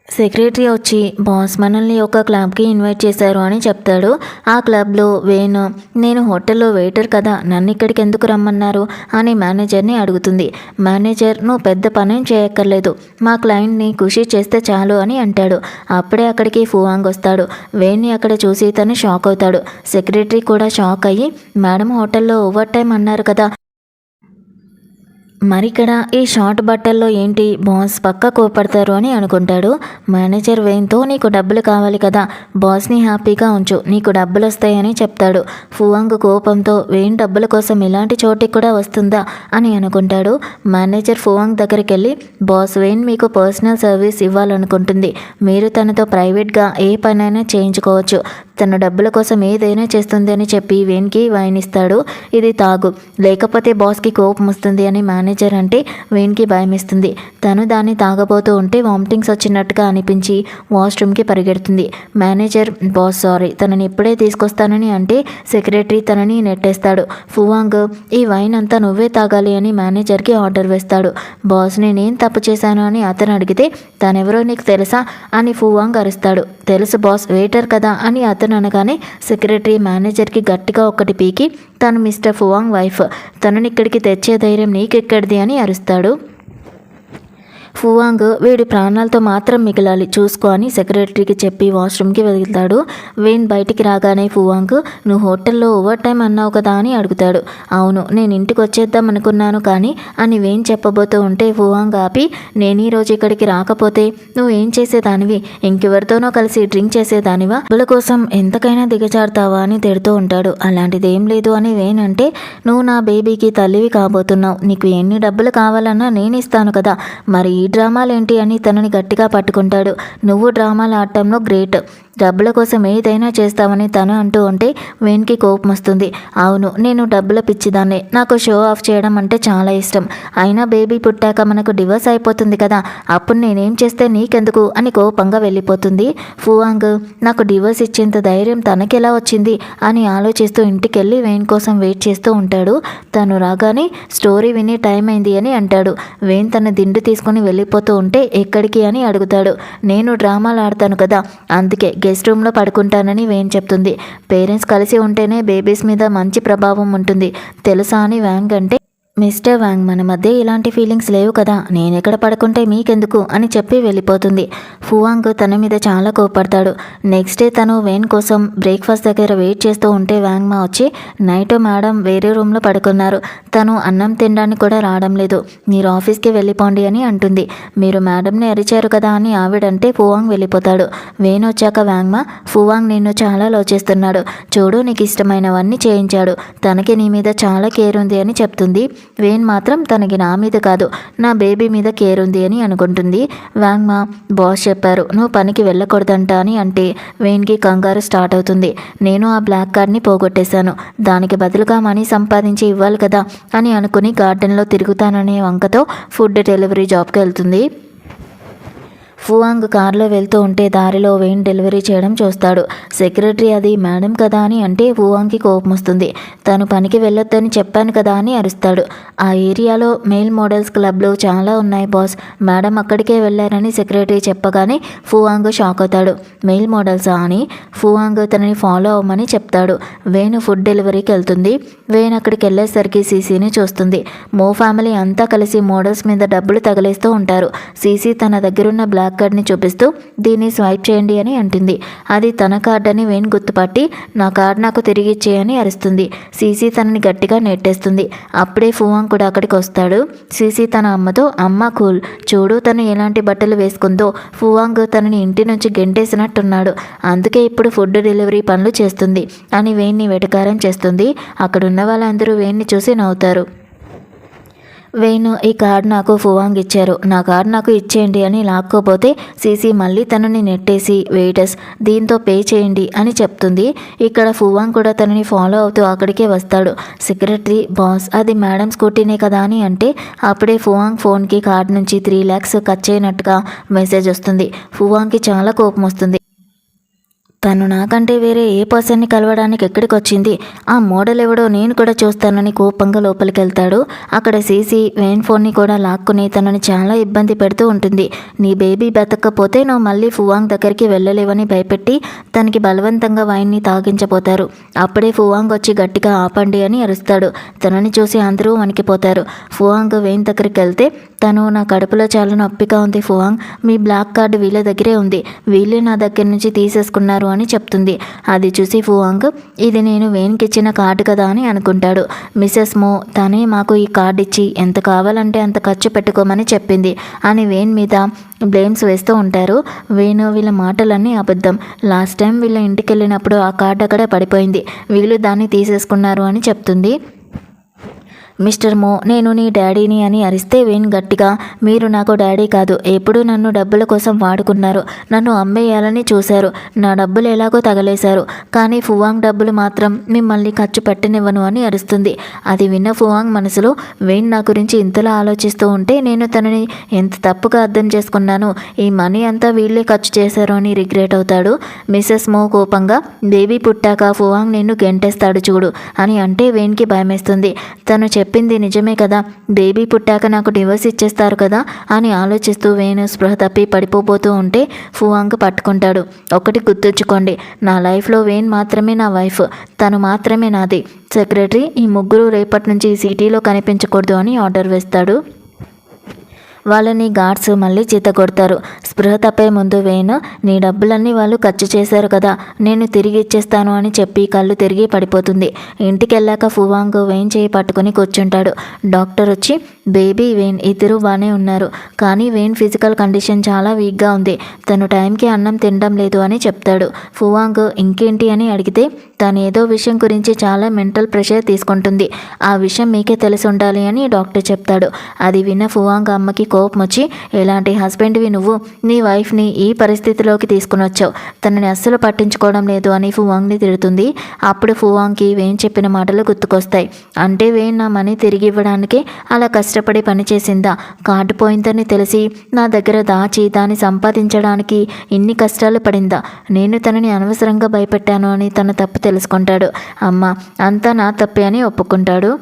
సెక్రటరీ వచ్చి బాస్ మనల్ని ఒక క్లబ్కి ఇన్వైట్ చేశారు అని చెప్తాడు. ఆ క్లబ్లో వేణు నేను హోటల్లో వెయిటర్ కదా, నన్ను ఇక్కడికి ఎందుకు రమ్మన్నారు అని మేనేజర్ని అడుగుతుంది. మేనేజర్ నువ్వు పెద్ద పనేం చేయక్కర్లేదు, మా క్లయింట్ని ఖుషి చేస్తే చాలు అని అంటాడు. అప్పుడే అక్కడికి ఫువాంగ్ వస్తాడు. వేణ్ని అక్కడ చూసి తను షాక్ అవుతాడు. సెక్రటరీ కూడా షాక్ అయ్యి మేడం హోటల్లో ఓవర్ టైం అన్నారు కదా, మరిక్కడ ఈ షార్ట్ బట్టల్లో ఏంటి, బాస్ పక్క కోపడతారు అని అనుకుంటాడు. మేనేజర్ వేన్తో నీకు డబ్బులు కావాలి కదా, బాస్ని హ్యాపీగా ఉంచు, నీకు డబ్బులు వస్తాయని చెప్తాడు. ఫువాంగ్ కోపంతో వేన్ డబ్బుల కోసం ఇలాంటి చోటికి కూడా వస్తుందా అని అనుకుంటాడు. మేనేజర్ ఫువాంగ్ దగ్గరికి వెళ్ళి బాస్ వేన్ మీకు పర్సనల్ సర్వీస్ ఇవ్వాలనుకుంటుంది, మీరు తనతో ప్రైవేట్గా ఏ పనైనా చేయించుకోవచ్చు, తన డబ్బుల కోసం ఏదైనా చేస్తుంది అని చెప్పి వేన్కి వైన్ ఇస్తాడు. ఇది తాగు, లేకపోతే బాస్కి కోపం వస్తుంది అని మేనేజర్ అంటే వేన్కి భయం ఇస్తుంది. తను దాన్ని తాగబోతూ ఉంటే వామిటింగ్స్ వచ్చినట్టుగా అనిపించి వాష్రూమ్కి పరిగెడుతుంది. మేనేజర్ బాస్ సారీ, తనని ఇప్పుడే తీసుకొస్తానని అంటే సెక్రటరీ తనని నెట్టేస్తాడు. ఫువాంగ్ ఈ వైన్ అంతా నువ్వే తాగాలి అని మేనేజర్కి ఆర్డర్ వేస్తాడు. బాస్ నేనేం తప్పు చేశాను అని అతను అడిగితే తనెవరో నీకు తెలుసా అని ఫువాంగ్ అరుస్తాడు. తెలుసు బాస్, వెయిటర్ కదా అని అతను అనగానే సెక్రటరీ మేనేజర్కి గట్టిగా ఒక్కటి పీకి తను మిస్టర్ ఫువాంగ్ వైఫ్, తనని ఇక్కడికి తెచ్చే ధైర్యం నీకెక్కడిది అని అరుస్తాడు. ఫువాంగ్ వీడి ప్రాణాలతో మాత్రం మిగిలాలి చూసుకో అని సెక్రటరీకి చెప్పి వాష్రూమ్కి వెళ్తాడు. వేన్ బయటికి రాగానే ఫువాంగ్ నువ్వు హోటల్లో ఓవర్ టైం అన్నావు కదా అని అడుగుతాడు. అవును, నేను ఇంటికి వచ్చేద్దాం అనుకున్నాను కానీ అని వేన్ చెప్పబోతూ ఉంటే ఫువాంగ్ ఆపి నేను ఈరోజు ఇక్కడికి రాకపోతే నువ్వు ఏం చేసేదానివి, ఇంకెవరితోనో కలిసి డ్రింక్ చేసేదానివా, డబ్బుల కోసం ఎంతకైనా దిగజారుతావా అని తిడుతూ ఉంటాడు. అలాంటిది ఏం లేదు అని వేన్ అంటే నువ్వు నా బేబీకి తల్లివి కాబోతున్నావు, నీకు ఎన్ని డబ్బులు కావాలన్నా నేను ఇస్తాను కదా, మరి ఈ డ్రామాలేంటి అని తనని గట్టిగా పట్టుకుంటాడు. నువ్వు డ్రామాలు ఆడటంలో గ్రేట్, డబ్బుల కోసం ఏదైనా చేస్తామని తను అంటూ ఉంటే వేణ్కి కోపం వస్తుంది. అవును, నేను డబ్బుల పిచ్చిదాన్నే, నాకు షో ఆఫ్ చేయడం అంటే చాలా ఇష్టం. అయినా బేబీ పుట్టాక మనకు డివోర్స్ అయిపోతుంది కదా, అప్పుడు నేనేం చేస్తే నీకెందుకు అని కోపంగా వెళ్ళిపోతుంది. ఫువాంగ్ నాకు డివోర్స్ ఇచ్చేంత ధైర్యం తనకెలా వచ్చింది అని ఆలోచిస్తూ ఇంటికెళ్ళి వేణ్ కోసం వెయిట్ చేస్తూ ఉంటాడు. తను రాగానే స్టోరీ వినే టైం అయింది అని అంటాడు. వేణ్ తన దిండు తీసుకుని వెళ్ళిపోతూ ఉంటే ఎక్కడికి అని అడుగుతాడు. నేను డ్రామాలు ఆడతాను కదా, అందుకే గెస్ట్ రూమ్లో పడుకుంటానని వేణ్ చెప్తుంది. పేరెంట్స్ కలిసి ఉంటేనే బేబీస్ మీద మంచి ప్రభావం ఉంటుంది తెలుసా అని వ్యాంగ్ అంటే, మిస్టర్ వాంగ్, మన మధ్య ఇలాంటి ఫీలింగ్స్ లేవు కదా, నేనెక్కడ పడుకుంటే మీకెందుకు అని చెప్పి వెళ్ళిపోతుంది. ఫువాంగ్ తన మీద చాలా కోపడతాడు. నెక్స్ట్ డే తను వేణ్ కోసం బ్రేక్ఫాస్ట్ దగ్గర వెయిట్ చేస్తూ ఉంటే వాంగ్ మా వచ్చి, నైట్ మేడం వేరే రూమ్లో పడుకున్నారు, తను అన్నం తినడానికి కూడా రావడం లేదు, మీరు ఆఫీస్కి వెళ్ళిపోండి అని అంటుంది. మీరు మేడంని అరిచారు కదా అని ఆవిడంటే ఫువాంగ్ వెళ్ళిపోతాడు. వేణ్ వచ్చాక వాంగ్ మా, ఫువాంగ్ నిన్ను చాలా లవ్ చేస్తున్నాడు, చూడు నీకు ఇష్టమైనవన్నీ చేయించాడు, తనకి నీ మీద చాలా కేర్ ఉంది అని చెప్తుంది. వేణ్ మాత్రం తనకి నా మీద కాదు నా బేబీ మీద కేర్ ఉంది అని అనుకుంటుంది. వాంగ్ మా, బాస్ చెప్పారు నువ్వు పనికి వెళ్ళకూడదంట అని అంటే వేణ్కి కంగారు స్టార్ట్ అవుతుంది. నేను ఆ బ్లాక్ కార్డ్ని పోగొట్టేశాను, దానికి బదులుగా మనీ సంపాదించి ఇవ్వాలి కదా అని అనుకుని గార్డెన్లో తిరుగుతాననే వంకతో ఫుడ్ డెలివరీ జాబ్కి వెళ్తుంది. ఫువాంగ్ కారులో వెళ్తూ ఉంటే దారిలో వేణ్ డెలివరీ చేయడం చూస్తాడు. సెక్రటరీ అది మేడం కదా అని అంటే ఫువాంగ్కి కోపం వస్తుంది. తను పనికి వెళ్ళొద్దని చెప్పాను కదా అని అరుస్తాడు. ఆ ఏరియాలో మేల్ మోడల్స్ క్లబ్లు చాలా ఉన్నాయి బాస్, మేడం అక్కడికే వెళ్ళారని సెక్రటరీ చెప్పగానే ఫువాంగ్ షాక్ అవుతాడు. మెయిల్ మోడల్సా అని ఫువాంగ్ తనని ఫాలో అవ్వమని చెప్తాడు. వేణు ఫుడ్ డెలివరీకి వెళ్తుంది. వేణు అక్కడికి వెళ్ళేసరికి సీసీని చూస్తుంది. మో ఫ్యామిలీ అంతా కలిసి మోడల్స్ మీద డబ్బులు తగిలేస్తూ ఉంటారు. సీసీ తన దగ్గరున్న బ్లాక్ కార్డ్ని చూపిస్తూ దీన్ని స్వైప్ చేయండి అని అంటుంది. అది తన కార్డ్ అని వేణ్ గుర్తుపట్టి నా కార్డ్ నాకు తిరిగి ఇచ్చేయని అరుస్తుంది. సీసీ తనని గట్టిగా నెట్టేస్తుంది. అప్పుడే ఫువాంగ్ కూడా అక్కడికి వస్తాడు. సీసీ తన అమ్మతో, అమ్మ కూల్, చూడు తను ఎలాంటి బట్టలు వేసుకుందో, ఫువాంగ్ తనని ఇంటి నుంచి గెంటేసినట్టున్నాడు, అందుకే ఇప్పుడు ఫుడ్ డెలివరీ పనులు చేస్తుంది అని వేణ్ని వెటకారం చేస్తుంది. అక్కడున్న వాళ్ళందరూ వేణ్ని చూసి నవ్వుతారు. వేణు ఈ కార్డ్ నాకు ఫువాంగ్ ఇచ్చారు, నా కార్డ్ నాకు ఇచ్చేయండి అని లాక్కోపోతే సీసీ మళ్ళీ తనని నెట్టేసి వెయిటర్స్ దీంతో పే చేయండి అని చెప్తుంది. ఇక్కడ ఫువాంగ్ కూడా తనని ఫాలో అవుతూ అక్కడికే వస్తాడు. సెక్రటరీ బాస్ అది మేడం స్కూటీనే కదా అని అంటే అప్పుడే ఫువాంగ్ ఫోన్కి కార్డ్ నుంచి 3 lakhs ఖర్చు అయినట్టుగా మెసేజ్ వస్తుంది. ఫువాంగ్కి చాలా కోపం వస్తుంది. తను నాకంటే వేరే ఏ పర్సన్ని కలవడానికి ఎక్కడికి వచ్చింది, ఆ మోడల్ ఎవడో నేను కూడా చూస్తానని కోపంగా లోపలికి వెళ్తాడు. అక్కడ సీసీ వేణ్ ఫోన్ని కూడా లాక్కుని తనని చాలా ఇబ్బంది పెడుతూ ఉంటుంది. నీ బేబీ బతకపోతే నువ్వు మళ్ళీ ఫువాంగ్ దగ్గరికి వెళ్ళలేవని భయపెట్టి తనకి బలవంతంగా వైన్ని తాగించబోతారు. అప్పుడే ఫువాంగ్ వచ్చి గట్టిగా ఆపండి అని అరుస్తాడు. తనని చూసి అందరూ వణికిపోతారు. ఫువాంగ్ వేణ్ దగ్గరికి వెళ్తే తను, నా కడుపులో చాలా నొప్పిగా ఉంది ఫువాంగ్, మీ బ్లాక్ కార్డు వీళ్ళ దగ్గరే ఉంది, వీళ్ళే నా దగ్గర నుంచి తీసేసుకున్నారు అని చెప్తుంది. అది చూసి ఫువాంగ్ ఇది నేను వేణ్కి ఇచ్చిన కార్డు కదా అని అనుకుంటాడు. మిసెస్ మో తనే మాకు ఈ కార్డు ఇచ్చి ఎంత కావాలంటే అంత ఖర్చు పెట్టుకోమని చెప్పింది అని వేణ్ మీద బ్లేమ్స్ వేస్తూ ఉంటారు. వేణు వీళ్ళ మాటలన్నీ అబద్ధం, లాస్ట్ టైం వీళ్ళ ఇంటికి వెళ్ళినప్పుడు ఆ కార్డు అక్కడే పడిపోయింది, వీళ్ళు దాన్ని తీసేసుకున్నారు అని చెప్తుంది. మిస్టర్ మో నేను నీ డాడీని అని అరిస్తే వేణ్ గట్టిగా, మీరు నాకు డాడీ కాదు, ఎప్పుడు నన్ను డబ్బుల కోసం వాడుకున్నారు, నన్ను అమ్మేయాలని చూశారు, నా డబ్బులు ఎలాగో తగలేశారు, కానీ ఫువాంగ్ డబ్బులు మాత్రం మిమ్మల్ని ఖర్చు పెట్టనివ్వను అని అరుస్తుంది. అది విన్న ఫువాంగ్ మనసులో వేణ్ నా గురించి ఇంతలా ఆలోచిస్తూ ఉంటే నేను తనని ఎంత తప్పుగా అర్థం చేసుకున్నాను, ఈ మనీ అంతా వీళ్ళే ఖర్చు చేశారు అని రిగ్రెట్ అవుతాడు. మిసెస్ మో కోపంగా బేబీ పుట్టాక ఫువాంగ్ నిన్ను గెంటేస్తాడు చూడు అని అంటే వేణ్కి భయమేస్తుంది. తను చెప్పింది నిజమే కదా, బేబీ పుట్టాక నాకు డివోర్స్ ఇచ్చేస్తారు కదా అని ఆలోచిస్తూ వేణు స్పృహ తప్పి పడిపోతూ ఉంటే ఫువాంగ్ పట్టుకుంటాడు. ఒకటి గుర్తుంచుకోండి, నా లైఫ్లో వేణ్ మాత్రమే నా వైఫ్, తను మాత్రమే నాది. సెక్రటరీ ఈ ముగ్గురు రేపటి నుంచి ఈ సిటీలో కనిపించకూడదు అని ఆర్డర్ వేస్తాడు. వాళ్ళని గార్డ్స్ మళ్ళీ చీత కొడతారు. స్పృహ తప్పే ముందు వేణు, నీ డబ్బులన్నీ వాళ్ళు ఖర్చు చేశారు కదా, నేను తిరిగి ఇచ్చేస్తాను అని చెప్పి కళ్ళు తిరిగి పడిపోతుంది. ఇంటికి వెళ్ళాక ఫువాంగ్ వేణ్ చేయి పట్టుకుని కూర్చుంటాడు. డాక్టర్ వచ్చి బేబీ వేన్ ఇద్దరు బాగానే ఉన్నారు. కానీ వేన్ ఫిజికల్ కండిషన్ చాలా వీక్గా ఉంది. తను టైంకి అన్నం తినడం లేదు అని చెప్తాడు. ఫువాంగ్ ఇంకేంటి అని అడిగితే తను ఏదో విషయం గురించి చాలా మెంటల్ ప్రెషర్ తీసుకుంటుంది. ఆ విషయం మీకే తెలిసి ఉండాలి అని డాక్టర్ చెప్తాడు. అది విన్న ఫువాంగ్ అమ్మకి కోపం వచ్చి, ఎలాంటి హస్బెండ్వి నువ్వు, నీ వైఫ్ని ఈ పరిస్థితిలోకి తీసుకుని వచ్చావు, తనని అస్సలు పట్టించుకోవడం లేదు అని ఫువాంగ్ని తిడుతుంది. అప్పుడు ఫువాంగ్కి వేన్ చెప్పిన మాటలు గుర్తుకొస్తాయి. అంటే వేన్ నా మనీ తిరిగి ఇవ్వడానికి అలా కష్టపడి పనిచేసిందా, కార్డు పోయిందని తెలిసి నా దగ్గర దాచి దాన్ని సంపాదించడానికి ఇన్ని కష్టాలు పడిందా, నేను తనని అనవసరంగా భయపెట్టాను అని తన తప్పు తెలుసుకుంటాడు. అమ్మ అంతా నా తప్పే అని ఒప్పుకుంటాడు.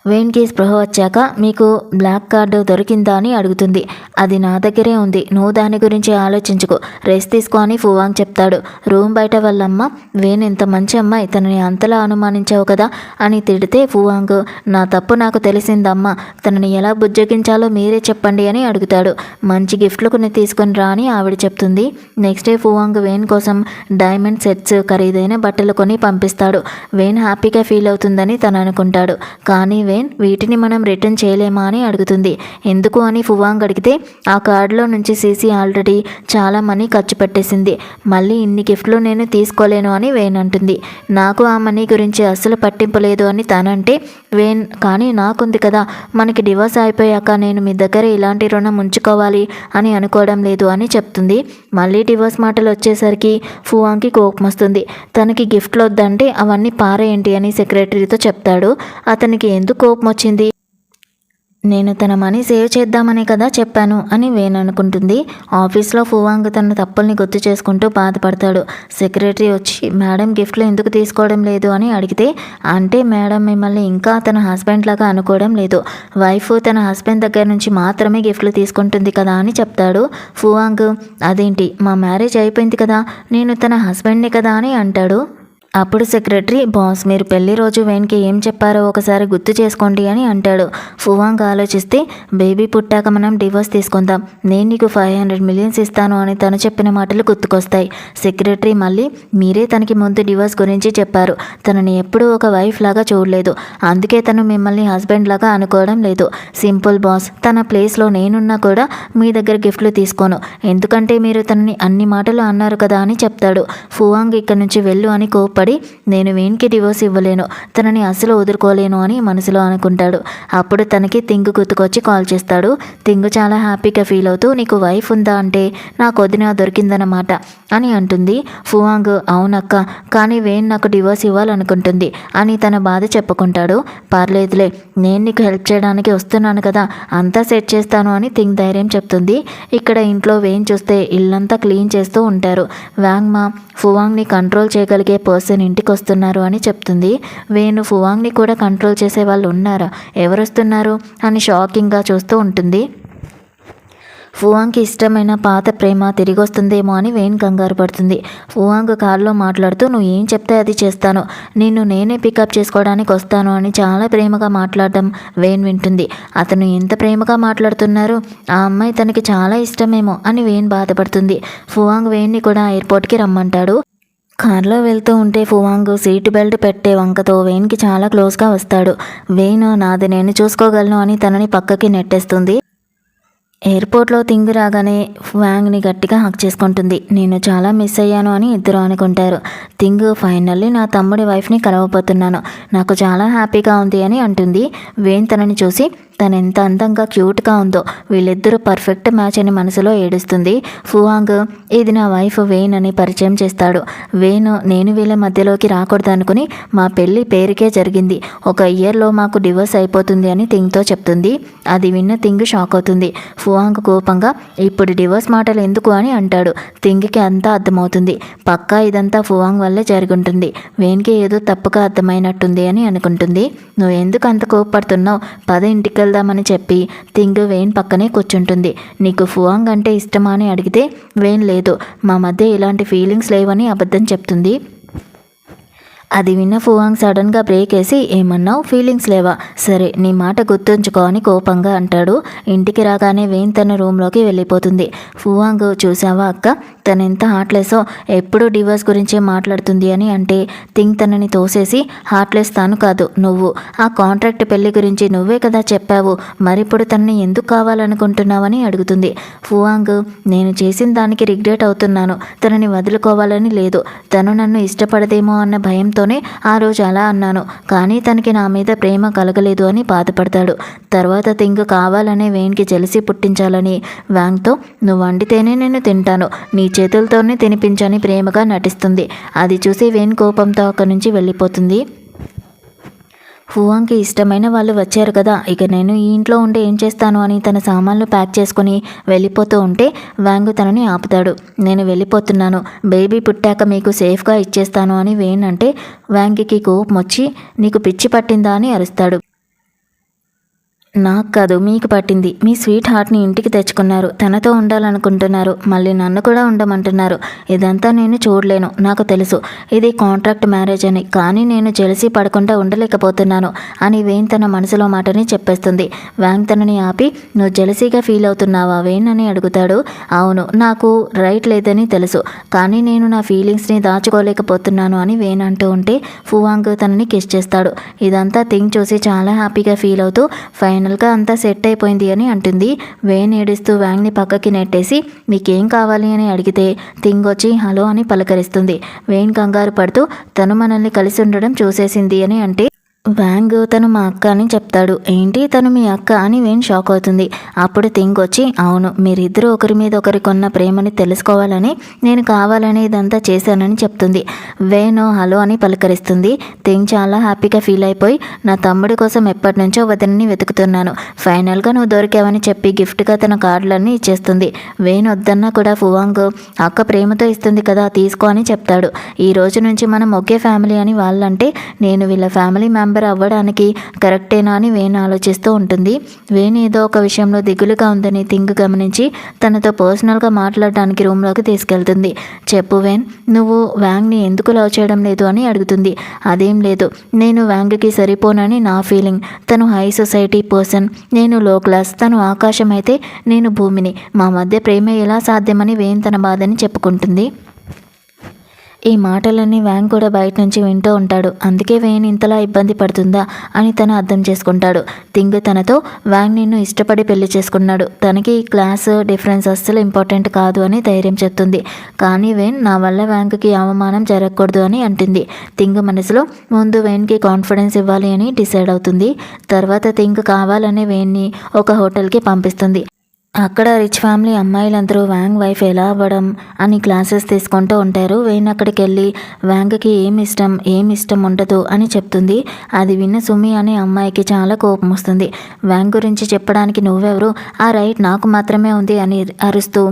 వేన్కి స్పృహ వచ్చాక మీకు బ్లాక్ కార్డు దొరికిందా అని అడుగుతుంది. అది నా దగ్గరే ఉంది, నువ్వు దాని గురించి ఆలోచించుకో, రెస్ట్ తీసుకో అని ఫువాంగ్ చెప్తాడు. రూమ్ బయట వాళ్ళమ్మ, వేన్ ఎంత మంచి అమ్మాయి, తనని అంతలా అనుమానించావు కదా అని తిడితే ఫువాంగ్, నా తప్పు నాకు తెలిసిందమ్మా, తనని ఎలా బుజ్జగించాలో మీరే చెప్పండి అని అడుగుతాడు. మంచి గిఫ్ట్లు కొన్ని తీసుకొని రా అని ఆవిడ చెప్తుంది. నెక్స్ట్ డే ఫువాంగ్ వేన్ కోసం డైమండ్ సెట్స్, ఖరీదైన బట్టలు కొని పంపిస్తాడు. వేన్ హ్యాపీగా ఫీల్ అవుతుందని తను అనుకుంటాడు. కానీ వీటిని మనం రిటర్న్ చేయలేమా అని అడుగుతుంది. ఎందుకు అని ఫువాంగ్ అడిగితే ఆ కార్డులో నుంచి సీసీ ఆల్రెడీ చాలా మనీ ఖర్చు పెట్టేసింది, మళ్ళీ ఇన్ని గిఫ్ట్లు నేను తీసుకోలేను అని వేన్ అంటుంది. నాకు ఆ మనీ గురించి అస్సలు పట్టింపు లేదు అని తనంటే వేన్, కానీ నాకుంది కదా, మనకి డివోర్స్ అయిపోయాక నేను మీ దగ్గర ఇలాంటి రుణం ఉంచుకోవాలి అని అనుకోవడం లేదు అని చెప్తుంది. మళ్ళీ డివోర్స్ మాటలు వచ్చేసరికి ఫువాంగ్కి కోపం వస్తుంది. తనకి గిఫ్ట్లు వద్దంటే అవన్నీ పారేయండి అని సెక్రటరీతో చెప్తాడు. అతనికి ఎందుకు కోపం వచ్చింది, నేను తన మనీ సేవ్ చేద్దామనే కదా చెప్పాను అని వేన్ అనుకుంటుంది. ఆఫీస్లో ఫువాంగ్ తన తప్పుల్ని గుర్తు చేసుకుంటూ బాధపడతాడు. సెక్రటరీ వచ్చి, మేడం గిఫ్ట్లు ఎందుకు తీసుకోవడం లేదు అని అడిగితే, అంటే మేడం మిమ్మల్ని ఇంకా తన హస్బెండ్ లాగా అనుకోవడం లేదు, వైఫ్ తన హస్బెండ్ దగ్గర నుంచి మాత్రమే గిఫ్ట్లు తీసుకుంటుంది కదా అని చెప్తాడు. ఫువాంగ్, అదేంటి, మా మ్యారేజ్ అయిపోయింది కదా, నేను తన హస్బెండ్ని కదా అని అంటాడు. అప్పుడు సెక్రటరీ, బాస్ మీరు పెళ్లి రోజు వేన్కి ఏం చెప్పారో ఒకసారి గుర్తు చేసుకోండి అని అంటాడు. ఫువాంగ్ ఆలోచిస్తే, బేబీ పుట్టాక మనం డివోర్స్ తీసుకుందాం, నేను నీకు 500 మిలియన్స్ ఇస్తాను అని తను చెప్పిన మాటలు గుర్తుకొస్తాయి. సెక్రటరీ మళ్ళీ, మీరే తనకి ముందు డివోర్స్ గురించి చెప్పారు, తనని ఎప్పుడూ ఒక వైఫ్ లాగా చూడలేదు, అందుకే తను మిమ్మల్ని హస్బెండ్ లాగా అనుకోవడం లేదు. సింపుల్ బాస్, తన ప్లేస్లో నేనున్నా కూడా మీ దగ్గర గిఫ్ట్లు తీసుకోను, ఎందుకంటే మీరు తనని అన్ని మాటలు అన్నారు కదా అని చెప్తాడు. ఫువాంగ్ ఇక్కడి నుంచి వెళ్ళు అని కోప్పడి, నేను వేన్కి డివోర్స్ ఇవ్వలేను, తనని అసలు వదులుకోలేను అని మనసులో అనుకుంటాడు. అప్పుడు తనకి తింగు గుర్తుకొచ్చి కాల్ చేస్తాడు. తింగు చాలా హ్యాపీగా ఫీల్ అవుతూ, నీకు వైఫ్ ఉందా అంటే నాకు వదిన దొరికిందన్నమాట అని అంటుంది. ఫువాంగ్, అవునక్క, కానీ వేన్ నాకు డివోర్స్ ఇవ్వాలనుకుంటుంది అని తన బాధ చెప్పుకుంటాడు. పర్లేదులే, నేను నీకు హెల్ప్ చేయడానికి వస్తున్నాను కదా, అంతా సెట్ చేస్తాను అని తింగ్ ధైర్యం చెప్తుంది. ఇక్కడ ఇంట్లో వేన్ చూస్తే ఇల్లంతా క్లీన్ చేస్తూ ఉంటారు. వాంగ్మా ఫువాంగ్ని కంట్రోల్ చేయగలిగే పర్సన్ ఇంటికి వస్తున్నారు అని చెప్తుంది. వేణు ఫువాంగ్ని కూడా కంట్రోల్ చేసే వాళ్ళు ఉన్నారా, ఎవరు వస్తున్నారు అని షాకింగ్గా చూస్తూ ఉంటుంది. ఫువాంగ్కి ఇష్టమైన పాత ప్రేమ తిరిగి వస్తుందేమో అని వేన్ కంగారు పడుతుంది. ఫువాంగ్ కారులో మాట్లాడుతూ, నువ్వు ఏం చెప్తే అది చేస్తాను, నిన్ను నేనే పికప్ చేసుకోవడానికి వస్తాను అని చాలా ప్రేమగా మాట్లాడడం వేన్ వింటుంది. అతను ఎంత ప్రేమగా మాట్లాడుతున్నారు, ఆ అమ్మాయి తనకి చాలా ఇష్టమేమో అని వేన్ బాధపడుతుంది. ఫువాంగ్ వేన్ని కూడా ఎయిర్పోర్ట్కి రమ్మంటాడు. కార్లో వెళ్తూ ఉంటే ఫువాంగ్ సీట్ బెల్ట్ పెట్టే వంకతో వేన్కి చాలా క్లోజ్గా వస్తాడు. వేన్, నాది నేను చూసుకోగలను అని తనని పక్కకి నెట్టేస్తుంది. ఎయిర్పోర్ట్లో తింగు రాగానే వాంగ్ని గట్టిగా హక్ చేసుకుంటుంది. నేను చాలా మిస్ అయ్యాను అని ఇద్దరు అనుకుంటారు. తింగు, ఫైనల్లీ నా తమ్ముడి వైఫ్ని కలవబోతున్నాను, నాకు చాలా హ్యాపీగా ఉంది అని అంటుంది. వేన్ తనని చూసి, తను ఎంత అందంగా క్యూట్గా ఉందో, వీళ్ళిద్దరూ పర్ఫెక్ట్ మ్యాచ్ అని మనసులో ఏడుస్తుంది. ఫువాంగ్, ఇది నా వైఫ్ వేన్ అని పరిచయం చేస్తాడు. వేన్, నేను వీళ్ళ మధ్యలోకి రాకూడదు అనుకుని మా పెళ్ళి పేరుకే జరిగింది, 1 ఇయర్లో మాకు డివోర్స్ అయిపోతుంది అని తింగ్తో చెప్తుంది. అది విన్న తింగ్ షాక్ అవుతుంది. ఫువాంగ్ కోపంగా, ఇప్పుడు డివోర్స్ మాటలు ఎందుకు అని అంటాడు. తింగ్కి అంతా అర్థమవుతుంది. పక్కా ఇదంతా ఫువాంగ్ వల్లే జరుగుంటుంది, వేన్కి ఏదో తప్పుగా అర్థమైనట్టుంది అని అనుకుంటుంది. నువ్వు ఎందుకు అంత కోపడుతున్నావు, పద ఇంటికి వెళ్దామని చెప్పి తింగ్ వేన్ పక్కనే కూర్చుంటుంది. నీకు ఫువాంగ్ అంటే ఇష్టమా అని అడిగితే వేన్, లేదు, మా మధ్య ఇలాంటి ఫీలింగ్స్ లేవని అబద్ధం చెప్తుంది. అది విన్న ఫువాంగ్ సడన్గా బ్రేక్ వేసి, ఏమన్నావు, ఫీలింగ్స్ లేవా, సరే నీ మాట గుర్తుంచుకో అని కోపంగా అంటాడు. ఇంటికి రాగానే వేన్ తన రూమ్లోకి వెళ్ళిపోతుంది. ఫువాంగ్, చూసావా అక్క, తను ఎంత హార్ట్లెస్సో, ఎప్పుడూ డివోర్స్ గురించే మాట్లాడుతుంది అని అంటే థింగ్ తనని తోసేసి, హార్ట్లెస్ తాను కాదు నువ్వు, ఆ కాంట్రాక్ట్ పెళ్లి గురించి నువ్వే కదా చెప్పావు, మరిప్పుడు తనని ఎందుకు కావాలనుకుంటున్నావని అడుగుతుంది. ఫువాంగ్, నేను చేసిన దానికి రిగ్రెట్ అవుతున్నాను, తనని వదులుకోవాలని లేదు, తను నన్ను ఇష్టపడదేమో అన్న భయంతోనే ఆ రోజు అలా అన్నాను, కానీ తనకి నా మీద ప్రేమ కలగలేదు అని బాధపడతాడు. తర్వాత థింగ్ కావాలనే వేన్కి జెలసీ పుట్టించాలని వాంగ్తో, నువ్వు వండితేనే నేను తింటాను, నీ చేతులతోనే తినిపించని ప్రేమగా నటిస్తుంది. అది చూసి వేన్ కోపంతో అక్కడి నుంచి వెళ్ళిపోతుంది. ఫువాంగ్కి ఇష్టమైన వాళ్ళు వచ్చారు కదా, ఇక నేను ఈ ఇంట్లో ఉండి ఏం చేస్తాను అని తన సామాన్లు ప్యాక్ చేసుకుని వెళ్ళిపోతూ ఉంటే వాంగ్ తనని ఆపుతాడు. నేను వెళ్ళిపోతున్నాను, బేబీ పుట్టాక మీకు సేఫ్గా ఇచ్చేస్తాను అని వేన్ అంటే వాంగ్కి కోపం వచ్చి, నీకు పిచ్చి పట్టిందా అని అరుస్తాడు. నాకు కాదు, మీకు పట్టింది. మీ స్వీట్ హార్ట్ని ఇంటికి తెచ్చుకున్నారు, తనతో ఉండాలనుకుంటున్నారు, మళ్ళీ నన్ను కూడా ఉండమంటున్నారు. ఇదంతా నేను చూడలేను, నాకు తెలుసు ఇది కాంట్రాక్ట్ మ్యారేజ్ అని, కానీ నేను జెలసీ పడకుండా ఉండలేకపోతున్నాను అని వేన్ తన మనసులో మాటని చెప్పేస్తుంది. వాంగ్ తనని ఆపి, నువ్వు జెలసీగా ఫీల్ అవుతున్నావా వేన్ అని అడుగుతాడు. అవును, నాకు రైట్ లేదని తెలుసు, కానీ నేను నా ఫీలింగ్స్ని దాచుకోలేకపోతున్నాను అని వేన్ అంటూ ఉంటే ఫువాంగ్ తనని కిస్ చేస్తాడు. ఇదంతా థింగ్ చూసి చాలా హ్యాపీగా ఫీల్ అవుతూ ఫైనల్గా అంతా సెట్ అయిపోయింది అని అంటుంది. వేన్ ఏడుస్తూ వాంగ్ని పక్కకి నెట్టేసి, మీకేం కావాలి అని అడిగితే థింగ్ వచ్చి హలో అని పలకరిస్తుంది. వేన్ కంగారు పడుతూ తను మనల్ని కలిసి ఉండడం చూసేసింది అని అంటే వాంగ్ తను మా అక్క అని చెప్తాడు. ఏంటి తను మీ అక్క అని వేన్ షాక్ అవుతుంది. అప్పుడు థింగ్ వచ్చి, అవును, మీరిద్దరూ ఒకరి మీద ఒకరి కొన్న ప్రేమని తెలుసుకోవాలని నేను కావాలని ఇదంతా చేశానని చెప్తుంది. వేన్ హలో అని పలకరిస్తుంది. థింగ్ చాలా హ్యాపీగా ఫీల్ అయిపోయి, నా తమ్ముడి కోసం ఎప్పటి నుంచో వదినని వెతుకుతున్నాను, ఫైనల్గా నువ్వు దొరికావని చెప్పి గిఫ్ట్గా తన కార్డులన్నీ ఇచ్చేస్తుంది. వేన్ వద్దన్నా కూడా ఫువాంగ్ అక్క ప్రేమతో ఇస్తుంది కదా, తీసుకో అని చెప్తాడు. ఈ రోజు నుంచి మనం ఒకే ఫ్యామిలీ అని వాళ్ళంటే నేను వీళ్ళ ఫ్యామిలీ మెంబర్ అవ్వడానికి కరెక్టేనా అని వేన్ ఆలోచిస్తూ ఉంటుంది. వేన్ ఏదో ఒక విషయంలో దిగులుగా ఉందని థింగ్ గమనించి తనతో పర్సనల్గా మాట్లాడడానికి రూమ్లోకి తీసుకెళ్తుంది. చెప్పు వేన్, నువ్వు వాంగ్ని ఎందుకు లవ్ చేయడం లేదు అని అడుగుతుంది. అదేం లేదు, నేను వాంగ్కి సరిపోనని నా ఫీలింగ్, తను హై సొసైటీ పర్సన్, నేను లో క్లాస్, తను ఆకాశం అయితే నేను భూమిని, మా మధ్య ప్రేమ ఎలా సాధ్యమని వేన్ తన బాధని చెప్పుకుంటుంది. ఈ మాటలన్నీ వాంగ్ కూడా బయట నుంచి వింటూ ఉంటాడు. అందుకే వేన్ ఇంతలా ఇబ్బంది పడుతుందా అని తను అర్థం చేసుకుంటాడు. థింగ్ తనతో, వాంగ్ నిన్ను ఇష్టపడి పెళ్లి చేసుకున్నాడు, తనకి ఈ క్లాస్ డిఫరెన్స్ అస్సలు ఇంపార్టెంట్ కాదు అని ధైర్యం చెప్తుంది. కానీ వేన్ నా వల్ల వాంగ్కి అవమానం జరగకూడదు అని అంటుంది. థింగ్ మనసులో ముందు వేన్కి కాన్ఫిడెన్స్ ఇవ్వాలి అని డిసైడ్ అవుతుంది. తర్వాత థింగ్ కావాలనే వేన్ని ఒక హోటల్కి పంపిస్తుంది. అక్కడ రిచ్ ఫ్యామిలీ అమ్మాయిలందరూ వాంగ్ వైఫ్ ఎలా అవ్వడం అని క్లాసెస్ తీసుకుంటూ ఉంటారు. వేన్ అక్కడికి వెళ్ళి వాంగ్కి ఏమి ఇష్టం ఉండదు అని చెప్తుంది. అది విన్న సుమి అనే అమ్మాయికి చాలా కోపం వస్తుంది. వాంగ్ గురించి చెప్పడానికి నువ్వెవరు, ఆ రైట్ నాకు మాత్రమే ఉంది అని అరుస్తూ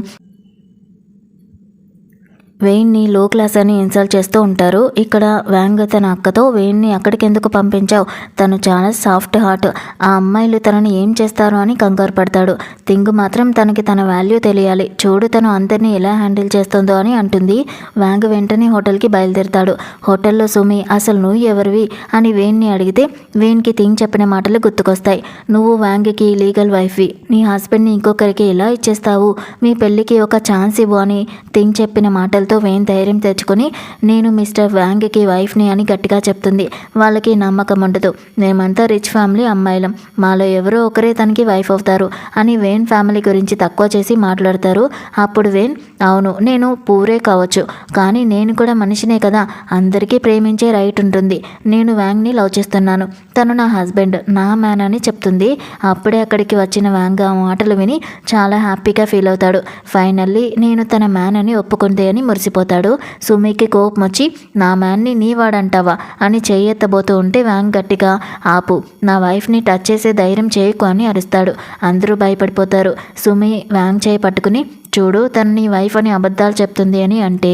వేన్ని లో క్లాస్ అని ఇన్సల్ట్ చేస్తూ ఉంటారు. ఇక్కడ వాంగ్ తన అక్కతో, వేన్ని అక్కడికి ఎందుకు పంపించావు, తను చాలా సాఫ్ట్ హార్ట్, ఆ అమ్మాయిలు తనని ఏం చేస్తారు అని కంగారు పడతాడు. థింగ్ మాత్రం తనకి తన వాల్యూ తెలియాలి, చూడు తను అందరినీ ఎలా హ్యాండిల్ చేస్తుందో అని అంటుంది. వాంగ్ వెంటనే హోటల్కి బయలుదేరుతాడు. హోటల్లో సుమి, అసలు నువ్వు ఎవరివి అని వేన్ని అడిగితే వేన్కి థింగ్ చెప్పిన మాటలు గుర్తుకొస్తాయి. నువ్వు వాంగ్కి లీగల్ వైఫ్వి, నీ హస్బెండ్ని ఇంకొకరికి ఎలా ఇచ్చేస్తావు, మీ పెళ్ళికి ఒక ఛాన్స్ ఇవ్వు అని థింగ్ చెప్పిన మాటలతో వేన్ ధైర్యం తెచ్చుకొని, నేను మిస్టర్ వాంగ్కి వైఫ్ని అని గట్టిగా చెప్తుంది. వాళ్ళకి నమ్మకం ఉండదు, మేమంతా రిచ్ ఫ్యామిలీ అమ్మాయిలం, మాలో ఎవరో ఒకరే తనకి వైఫ్ అవుతారు అని వేన్ ఫ్యామిలీ గురించి తక్కువ చేసి మాట్లాడతారు. అప్పుడు వేన్, అవును నేను పూరే కావచ్చు, కానీ నేను కూడా మనిషినే కదా, అందరికీ ప్రేమించే రైట్ ఉంటుంది, నేను వాంగ్ని లవ్ చేస్తున్నాను, తను నా హస్బెండ్, నా మ్యాన్ అని చెప్తుంది. అప్పుడే అక్కడికి వచ్చిన వాంగ్ ఆ మాటలు విని చాలా హ్యాపీగా ఫీల్ అవుతాడు. ఫైనల్లీ నేను తన మ్యాన్ అని ఒప్పుకుంది అని మురిసిపోతాడు. సుమికి కోపం వచ్చి, నా మ్యాన్ని నీ వాడంటావా అని చెయ్యెత్తబోతూ ఉంటే వాంగ్ గట్టిగా, ఆపు, నా వైఫ్ని టచ్ చేసే ధైర్యం చేయకు అని అరుస్తాడు. అందరూ భయపడిపోతారు. సుమి వాంగ్ చేయి పట్టుకుని, చూడు తను నీ వైఫ్ అని అబద్ధాలు చెప్తుంది అని అంటే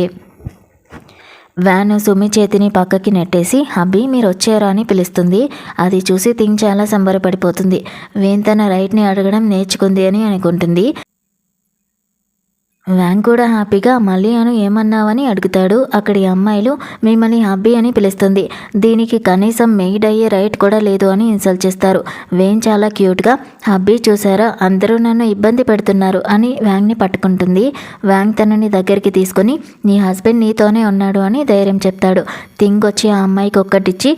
వ్యాన్ సుమి చేతిని పక్కకి నెట్టేసి, హబ్బీ మీరు వచ్చారా అని పిలుస్తుంది. అది చూసి థింగ్ చాలా సంబరపడిపోతుంది. వేన్ తన రైట్ని అడగడం నేర్చుకుంది అని అనుకుంటుంది. వ్యాంగ్ కూడా హ్యాపీగా మళ్ళీ అను ఏమన్నావని అడుగుతాడు. అక్కడి అమ్మాయిలు మిమ్మల్ని హబ్బీ అని పిలుస్తుంది, దీనికి కనీసం మెయిడ్ అయ్యే రైట్ కూడా లేదు అని ఇన్సల్ట్ చేస్తారు. వేన్ చాలా క్యూట్గా హబ్బీ చూసారా, అందరూ నన్ను ఇబ్బంది పెడుతున్నారు అని వ్యాంగ్ని పట్టుకుంటుంది. వ్యాంగ్ తనని దగ్గరికి తీసుకొని నీ హస్బెండ్ నీతోనే ఉన్నాడు అని ధైర్యం చెప్తాడు. థింగ్ వచ్చి ఆ అమ్మాయికి ఒక్కటిచ్చి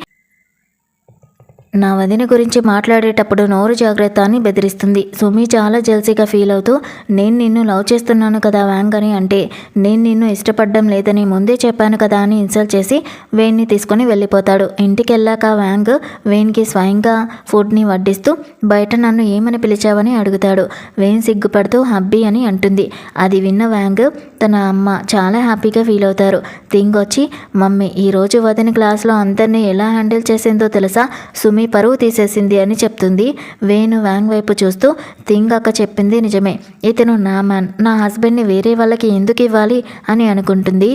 నా వదిన గురించి మాట్లాడేటప్పుడు నోరు జాగ్రత్త అని బెదిరిస్తుంది. సుమి చాలా జెల్సీగా ఫీల్ అవుతూ నేను నిన్ను లవ్ చేస్తున్నాను కదా వ్యాంగ్ అని అంటే, నేను నిన్ను ఇష్టపడడం లేదని ముందే చెప్పాను కదా అని ఇన్సల్ట్ చేసి వేన్ని తీసుకొని వెళ్ళిపోతాడు. ఇంటికి వెళ్ళాక వ్యాంగ్ వేన్కి స్వయంగా ఫుడ్ని వడ్డిస్తూ బయట నన్ను ఏమని పిలిచావని అడుగుతాడు. వేన్ సిగ్గుపడుతూ హబ్బీ అని అంటుంది. అది విన్న వ్యాంగ్ తన అమ్మ చాలా హ్యాపీగా ఫీల్ అవుతారు. థింగ్ వచ్చి మమ్మీ ఈరోజు వదిన క్లాస్లో అందరినీ ఎలా హ్యాండిల్ చేసిందో తెలుసా, సుమి పరువు తీసేసింది అని చెప్తుంది. వేణు వ్యాంగ్ వైపు చూస్తూ థింగ్ అక్క చెప్పింది నిజమే, ఇతను నా మ్యాన్, నా హస్బెండ్ని వేరే వాళ్ళకి ఎందుకు ఇవ్వాలి అని అనుకుంటుంది.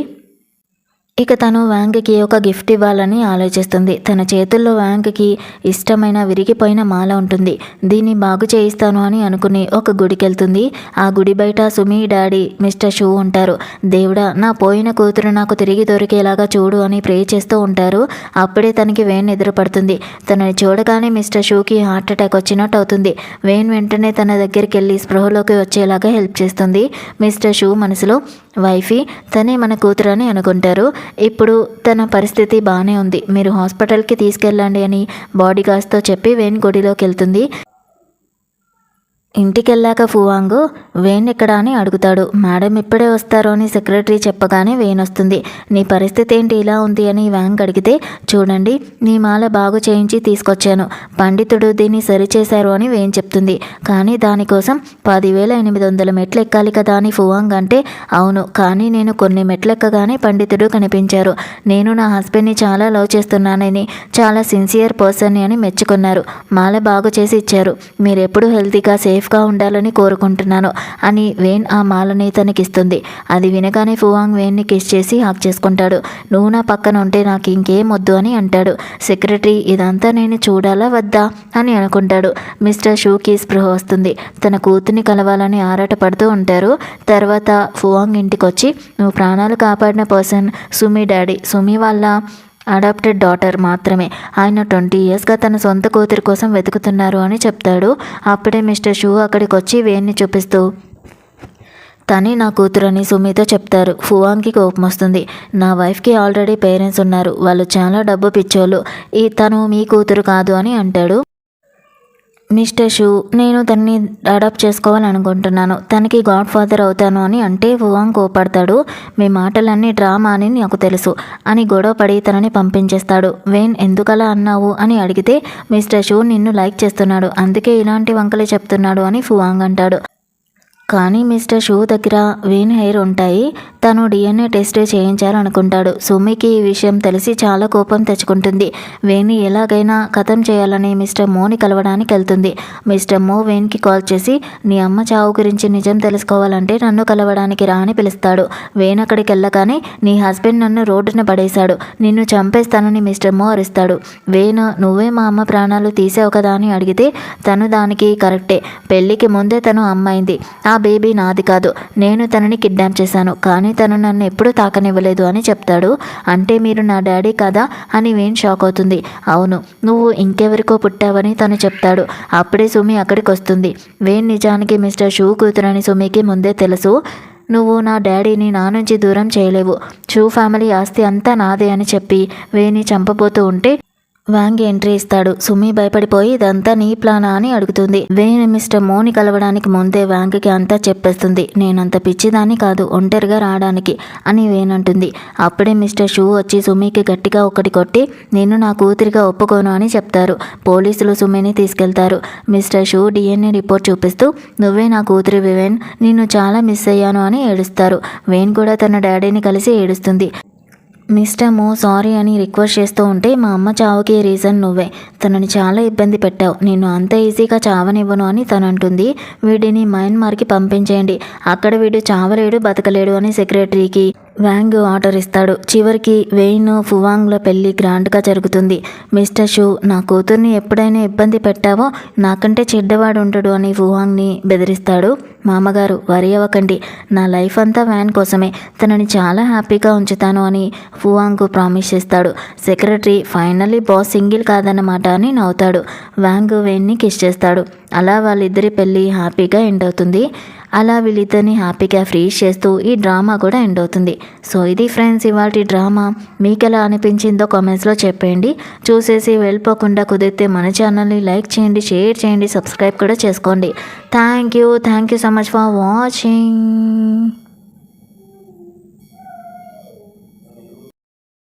ఇక తను వ్యాంగ్కి ఒక గిఫ్ట్ ఇవ్వాలని ఆలోచిస్తుంది. తన చేతుల్లో వ్యాంగ్కి ఇష్టమైన విరిగిపోయిన మాల ఉంటుంది. దీన్ని బాగు చేయిస్తాను అని అనుకుని ఒక గుడికి వెళ్తుంది. ఆ గుడి బయట సుమి డాడీ మిస్టర్ షూ ఉంటారు. దేవుడా నా పోయిన కూతురు నాకు తిరిగి దొరికేలాగా చూడు అని ప్రే చేస్తూ ఉంటారు. అప్పుడే తనకి వేన్ ఎదురుపడుతుంది. తనని చూడగానే మిస్టర్ షూకి హార్ట్ అటాక్ వచ్చినట్టు అవుతుంది. వేన్ వెంటనే తన దగ్గరికి వెళ్ళి స్పృహలోకి వచ్చేలాగా హెల్ప్ చేస్తుంది. మిస్టర్ షూ మనసులో వైఫీ తనే మన కూతురు అని అనుకుంటారు. ఇప్పుడు తన పరిస్థితి బాగానే ఉంది, మీరు హాస్పిటల్కి తీసుకెళ్ళండి అని బాడీ గార్డ్స్తో చెప్పి వేన్ గుడిలోకి వెళ్తుంది. ఇంటికి వెళ్ళాక ఫువాంగ్ వేన్ ఎక్కడ అని అడుగుతాడు. మేడం ఇప్పుడే వస్తారు అని సెక్రటరీ చెప్పగానే వేన్ వస్తుంది. నీ పరిస్థితి ఏంటి ఇలా ఉంది అని వ్యాంగ్ అడిగితే, చూడండి నీ మాల బాగు చేయించి తీసుకొచ్చాను, పండితుడు దీన్ని సరిచేశారు అని వేన్ చెప్తుంది. కానీ దానికోసం 10,800 మెట్లు ఎక్కాలి కదా అని ఫువాంగ్ అంటే, అవును కానీ నేను కొన్ని మెట్లు ఎక్కగానే పండితుడు కనిపించారు. నేను నా హస్బెండ్ని చాలా లవ్ చేస్తున్నానని, చాలా సిన్సియర్ పర్సన్ని అని మెచ్చుకున్నారు. మాల బాగు చేసి ఇచ్చారు. మీరెప్పుడు హెల్తీగా సేఫ్గా ఉండాలని కోరుకుంటున్నాను అని వేన్ ఆ మాలని తనకిస్తుంది. అది వినగానే ఫువాంగ్ వేన్ని కిస్ చేసి హాక్ చేసుకుంటాడు. నువ్వు నా పక్కన ఉంటే నాకు ఇంకేం వద్దు అని అంటాడు. సెక్రటరీ ఇదంతా నేను చూడాలా వద్దా అని అనుకుంటాడు. మిస్టర్ షూకి స్పృహ వస్తుంది. తన కూతుర్ని కలవాలని ఆరాటపడుతూ ఉంటారు. తర్వాత ఫువాంగ్ ఇంటికి వచ్చి నువ్వు ప్రాణాలు కాపాడిన పర్సన్ సుమి డాడీ, సుమి వాళ్ళ అడాప్టెడ్ డాటర్ మాత్రమే, ఆయన 20 ఇయర్స్గా తన సొంత కూతురి కోసం వెతుకుతున్నారు అని చెప్తాడు. అప్పుడే మిస్టర్ షూ అక్కడికి వచ్చి వేన్ని చూపిస్తూ తనే నా కూతురు అని సుమితో చెప్తారు. ఫువాంగ్కి కోపం వస్తుంది. నా వైఫ్కి ఆల్రెడీ పేరెంట్స్ ఉన్నారు, వాళ్ళు చాలా డబ్బు పిచ్చోళ్ళు, తను మీ కూతురు కాదు అని అంటాడు. మిస్టర్ షూ నేను తనని అడాప్ట్ చేసుకోవాలనుకుంటున్నాను, తనకి గాడ్ ఫాదర్ అవుతాను అని అంటే ఫువాంగ్ కోపడతాడు. మీ మాటలన్నీ డ్రామా అని నాకు తెలుసు అని గొడవపడి తనని పంపించేస్తాడు. వేన్ ఎందుకలా అన్నావు అని అడిగితే, మిస్టర్ షూ నిన్ను లైక్ చేస్తున్నాడు, అందుకే ఇలాంటి వంకలు చెప్తున్నాడు అని ఫువాంగ్ అంటాడు. కానీ మిస్టర్ షూ దగ్గర వేన్ హెయిర్ ఉంటాయి, తను DNA టెస్ట్ చేయించాలనుకుంటాడు. సుమికి ఈ విషయం తెలిసి చాలా కోపం తెచ్చుకుంటుంది. వేన్ని ఎలాగైనా ఖతం చేయాలని మిస్టర్ మోని కలవడానికి వెళ్తుంది. మిస్టర్ మో వేన్కి కాల్ చేసి నీ అమ్మ చావు గురించి నిజం తెలుసుకోవాలంటే నన్ను కలవడానికి రా అని పిలుస్తాడు. వేన్ అక్కడికి వెళ్ళగానే నీ హస్బెండ్ నన్ను రోడ్డున పడేశాడు, నిన్ను చంపేస్తానని మిస్టర్ మో అరుస్తాడు. వేన్ నువ్వే మా అమ్మ ప్రాణాలు తీసావు కదా అని అడిగితే తను దానికి కరెక్టే, పెళ్ళికి ముందే తను అమ్మాయింది, ఆ బేబీ నాది కాదు, నేను తనని కిడ్నాప్ చేశాను, కానీ తను నన్ను ఎప్పుడూ తాకనివ్వలేదు అని చెప్తాడు. అంటే మీరు నా డాడీ కదా అని వేన్ షాక్ అవుతుంది. అవును నువ్వు ఇంకెవరికో పుట్టావని తను చెప్తాడు. అప్పుడే సుమి అక్కడికి వస్తుంది. వేన్ నిజానికి మిస్టర్ షూ కూతురని సుమికి ముందే తెలుసు. నువ్వు నా డాడీని నా నుంచి దూరం చేయలేవు, షూ ఫ్యామిలీ ఆస్తి అంతా నాదే అని చెప్పి వేని చంపబోతూ ఉంటే వ్యాంగ్ ఎంట్రీ ఇస్తాడు. సుమి భయపడిపోయి ఇదంతా నీ ప్లానా అని అడుగుతుంది. వేన్ మిస్టర్ మోని కలవడానికి ముందే వ్యాంగ్కి అంతా చెప్పేస్తుంది. నేనంత పిచ్చిదాన్ని కాదు ఒంటరిగా రావడానికి అని వేన్ అంటుంది. అప్పుడే మిస్టర్ షూ వచ్చి సుమికి గట్టిగా ఒకటి కొట్టి నేను నా కూతురిగా ఒప్పుకోను అని చెప్తారు. పోలీసులు సుమిని తీసుకెళ్తారు. మిస్టర్ షూ DNA రిపోర్ట్ చూపిస్తూ నువ్వే నా కూతురి వేన్, నిన్ను చాలా మిస్ అయ్యాను అని ఏడుస్తారు. వేన్ కూడా తన డాడీని కలిసి ఏడుస్తుంది. మిస్టర్ మో సారీ అని రిక్వెస్ట్ చేస్తూ ఉంటే మా అమ్మ చావుకి రీజన్ నువ్వే, తనని చాలా ఇబ్బంది పెట్టావు, నేను అంత ఈజీగా చావనివ్వను అని తను అంటుంది. వీడిని మయన్మార్కి పంపించేయండి, అక్కడ వీడు చావలేడు బతకలేడు అని సెక్రటరీకి వ్యాంగ్ ఆర్డర్ ఇస్తాడు. చివరికి వెయిన్ ఫువాంగ్ల పెళ్లి గ్రాండ్గా జరుగుతుంది. మిస్టర్ షూ, నా కూతుర్ని ఎప్పుడైనా ఇబ్బంది పెట్టావో నాకంటే చెడ్డవాడు ఉండడు అని ఫువాంగ్ని బెదిరిస్తాడు. మామగారు వరి అవ్వకండి, నా లైఫ్ అంతా వ్యాన్ కోసమే, తనని చాలా హ్యాపీగా ఉంచుతాను అని ఫువాంగ్ ప్రామిస్ చేస్తాడు. సెక్రటరీ ఫైనల్లీ బాస్ సింగిల్ కాదన్నమాట అని నవ్వుతాడు. వ్యాంగ్ వెయిన్ని కిస్ చేస్తాడు. అలా వాళ్ళిద్దరి పెళ్ళి హ్యాపీగా ఎండ్ అవుతుంది. అలా వీళ్ళిద్దరిని హ్యాపీగా ఫ్రీజ్ చేస్తూ ఈ డ్రామా కూడా ఎండ్ అవుతుంది. సో ఇది ఫ్రెండ్స్ ఇవాళ డ్రామా. మీకు ఎలా అనిపించిందో కామెంట్స్లో చెప్పండి. చూసేసి వెళ్ళిపోకుండా కుదిరితే మన ఛానల్ని లైక్ చేయండి, షేర్ చేయండి, సబ్స్క్రైబ్ కూడా చేసుకోండి. Thank you so much for watching.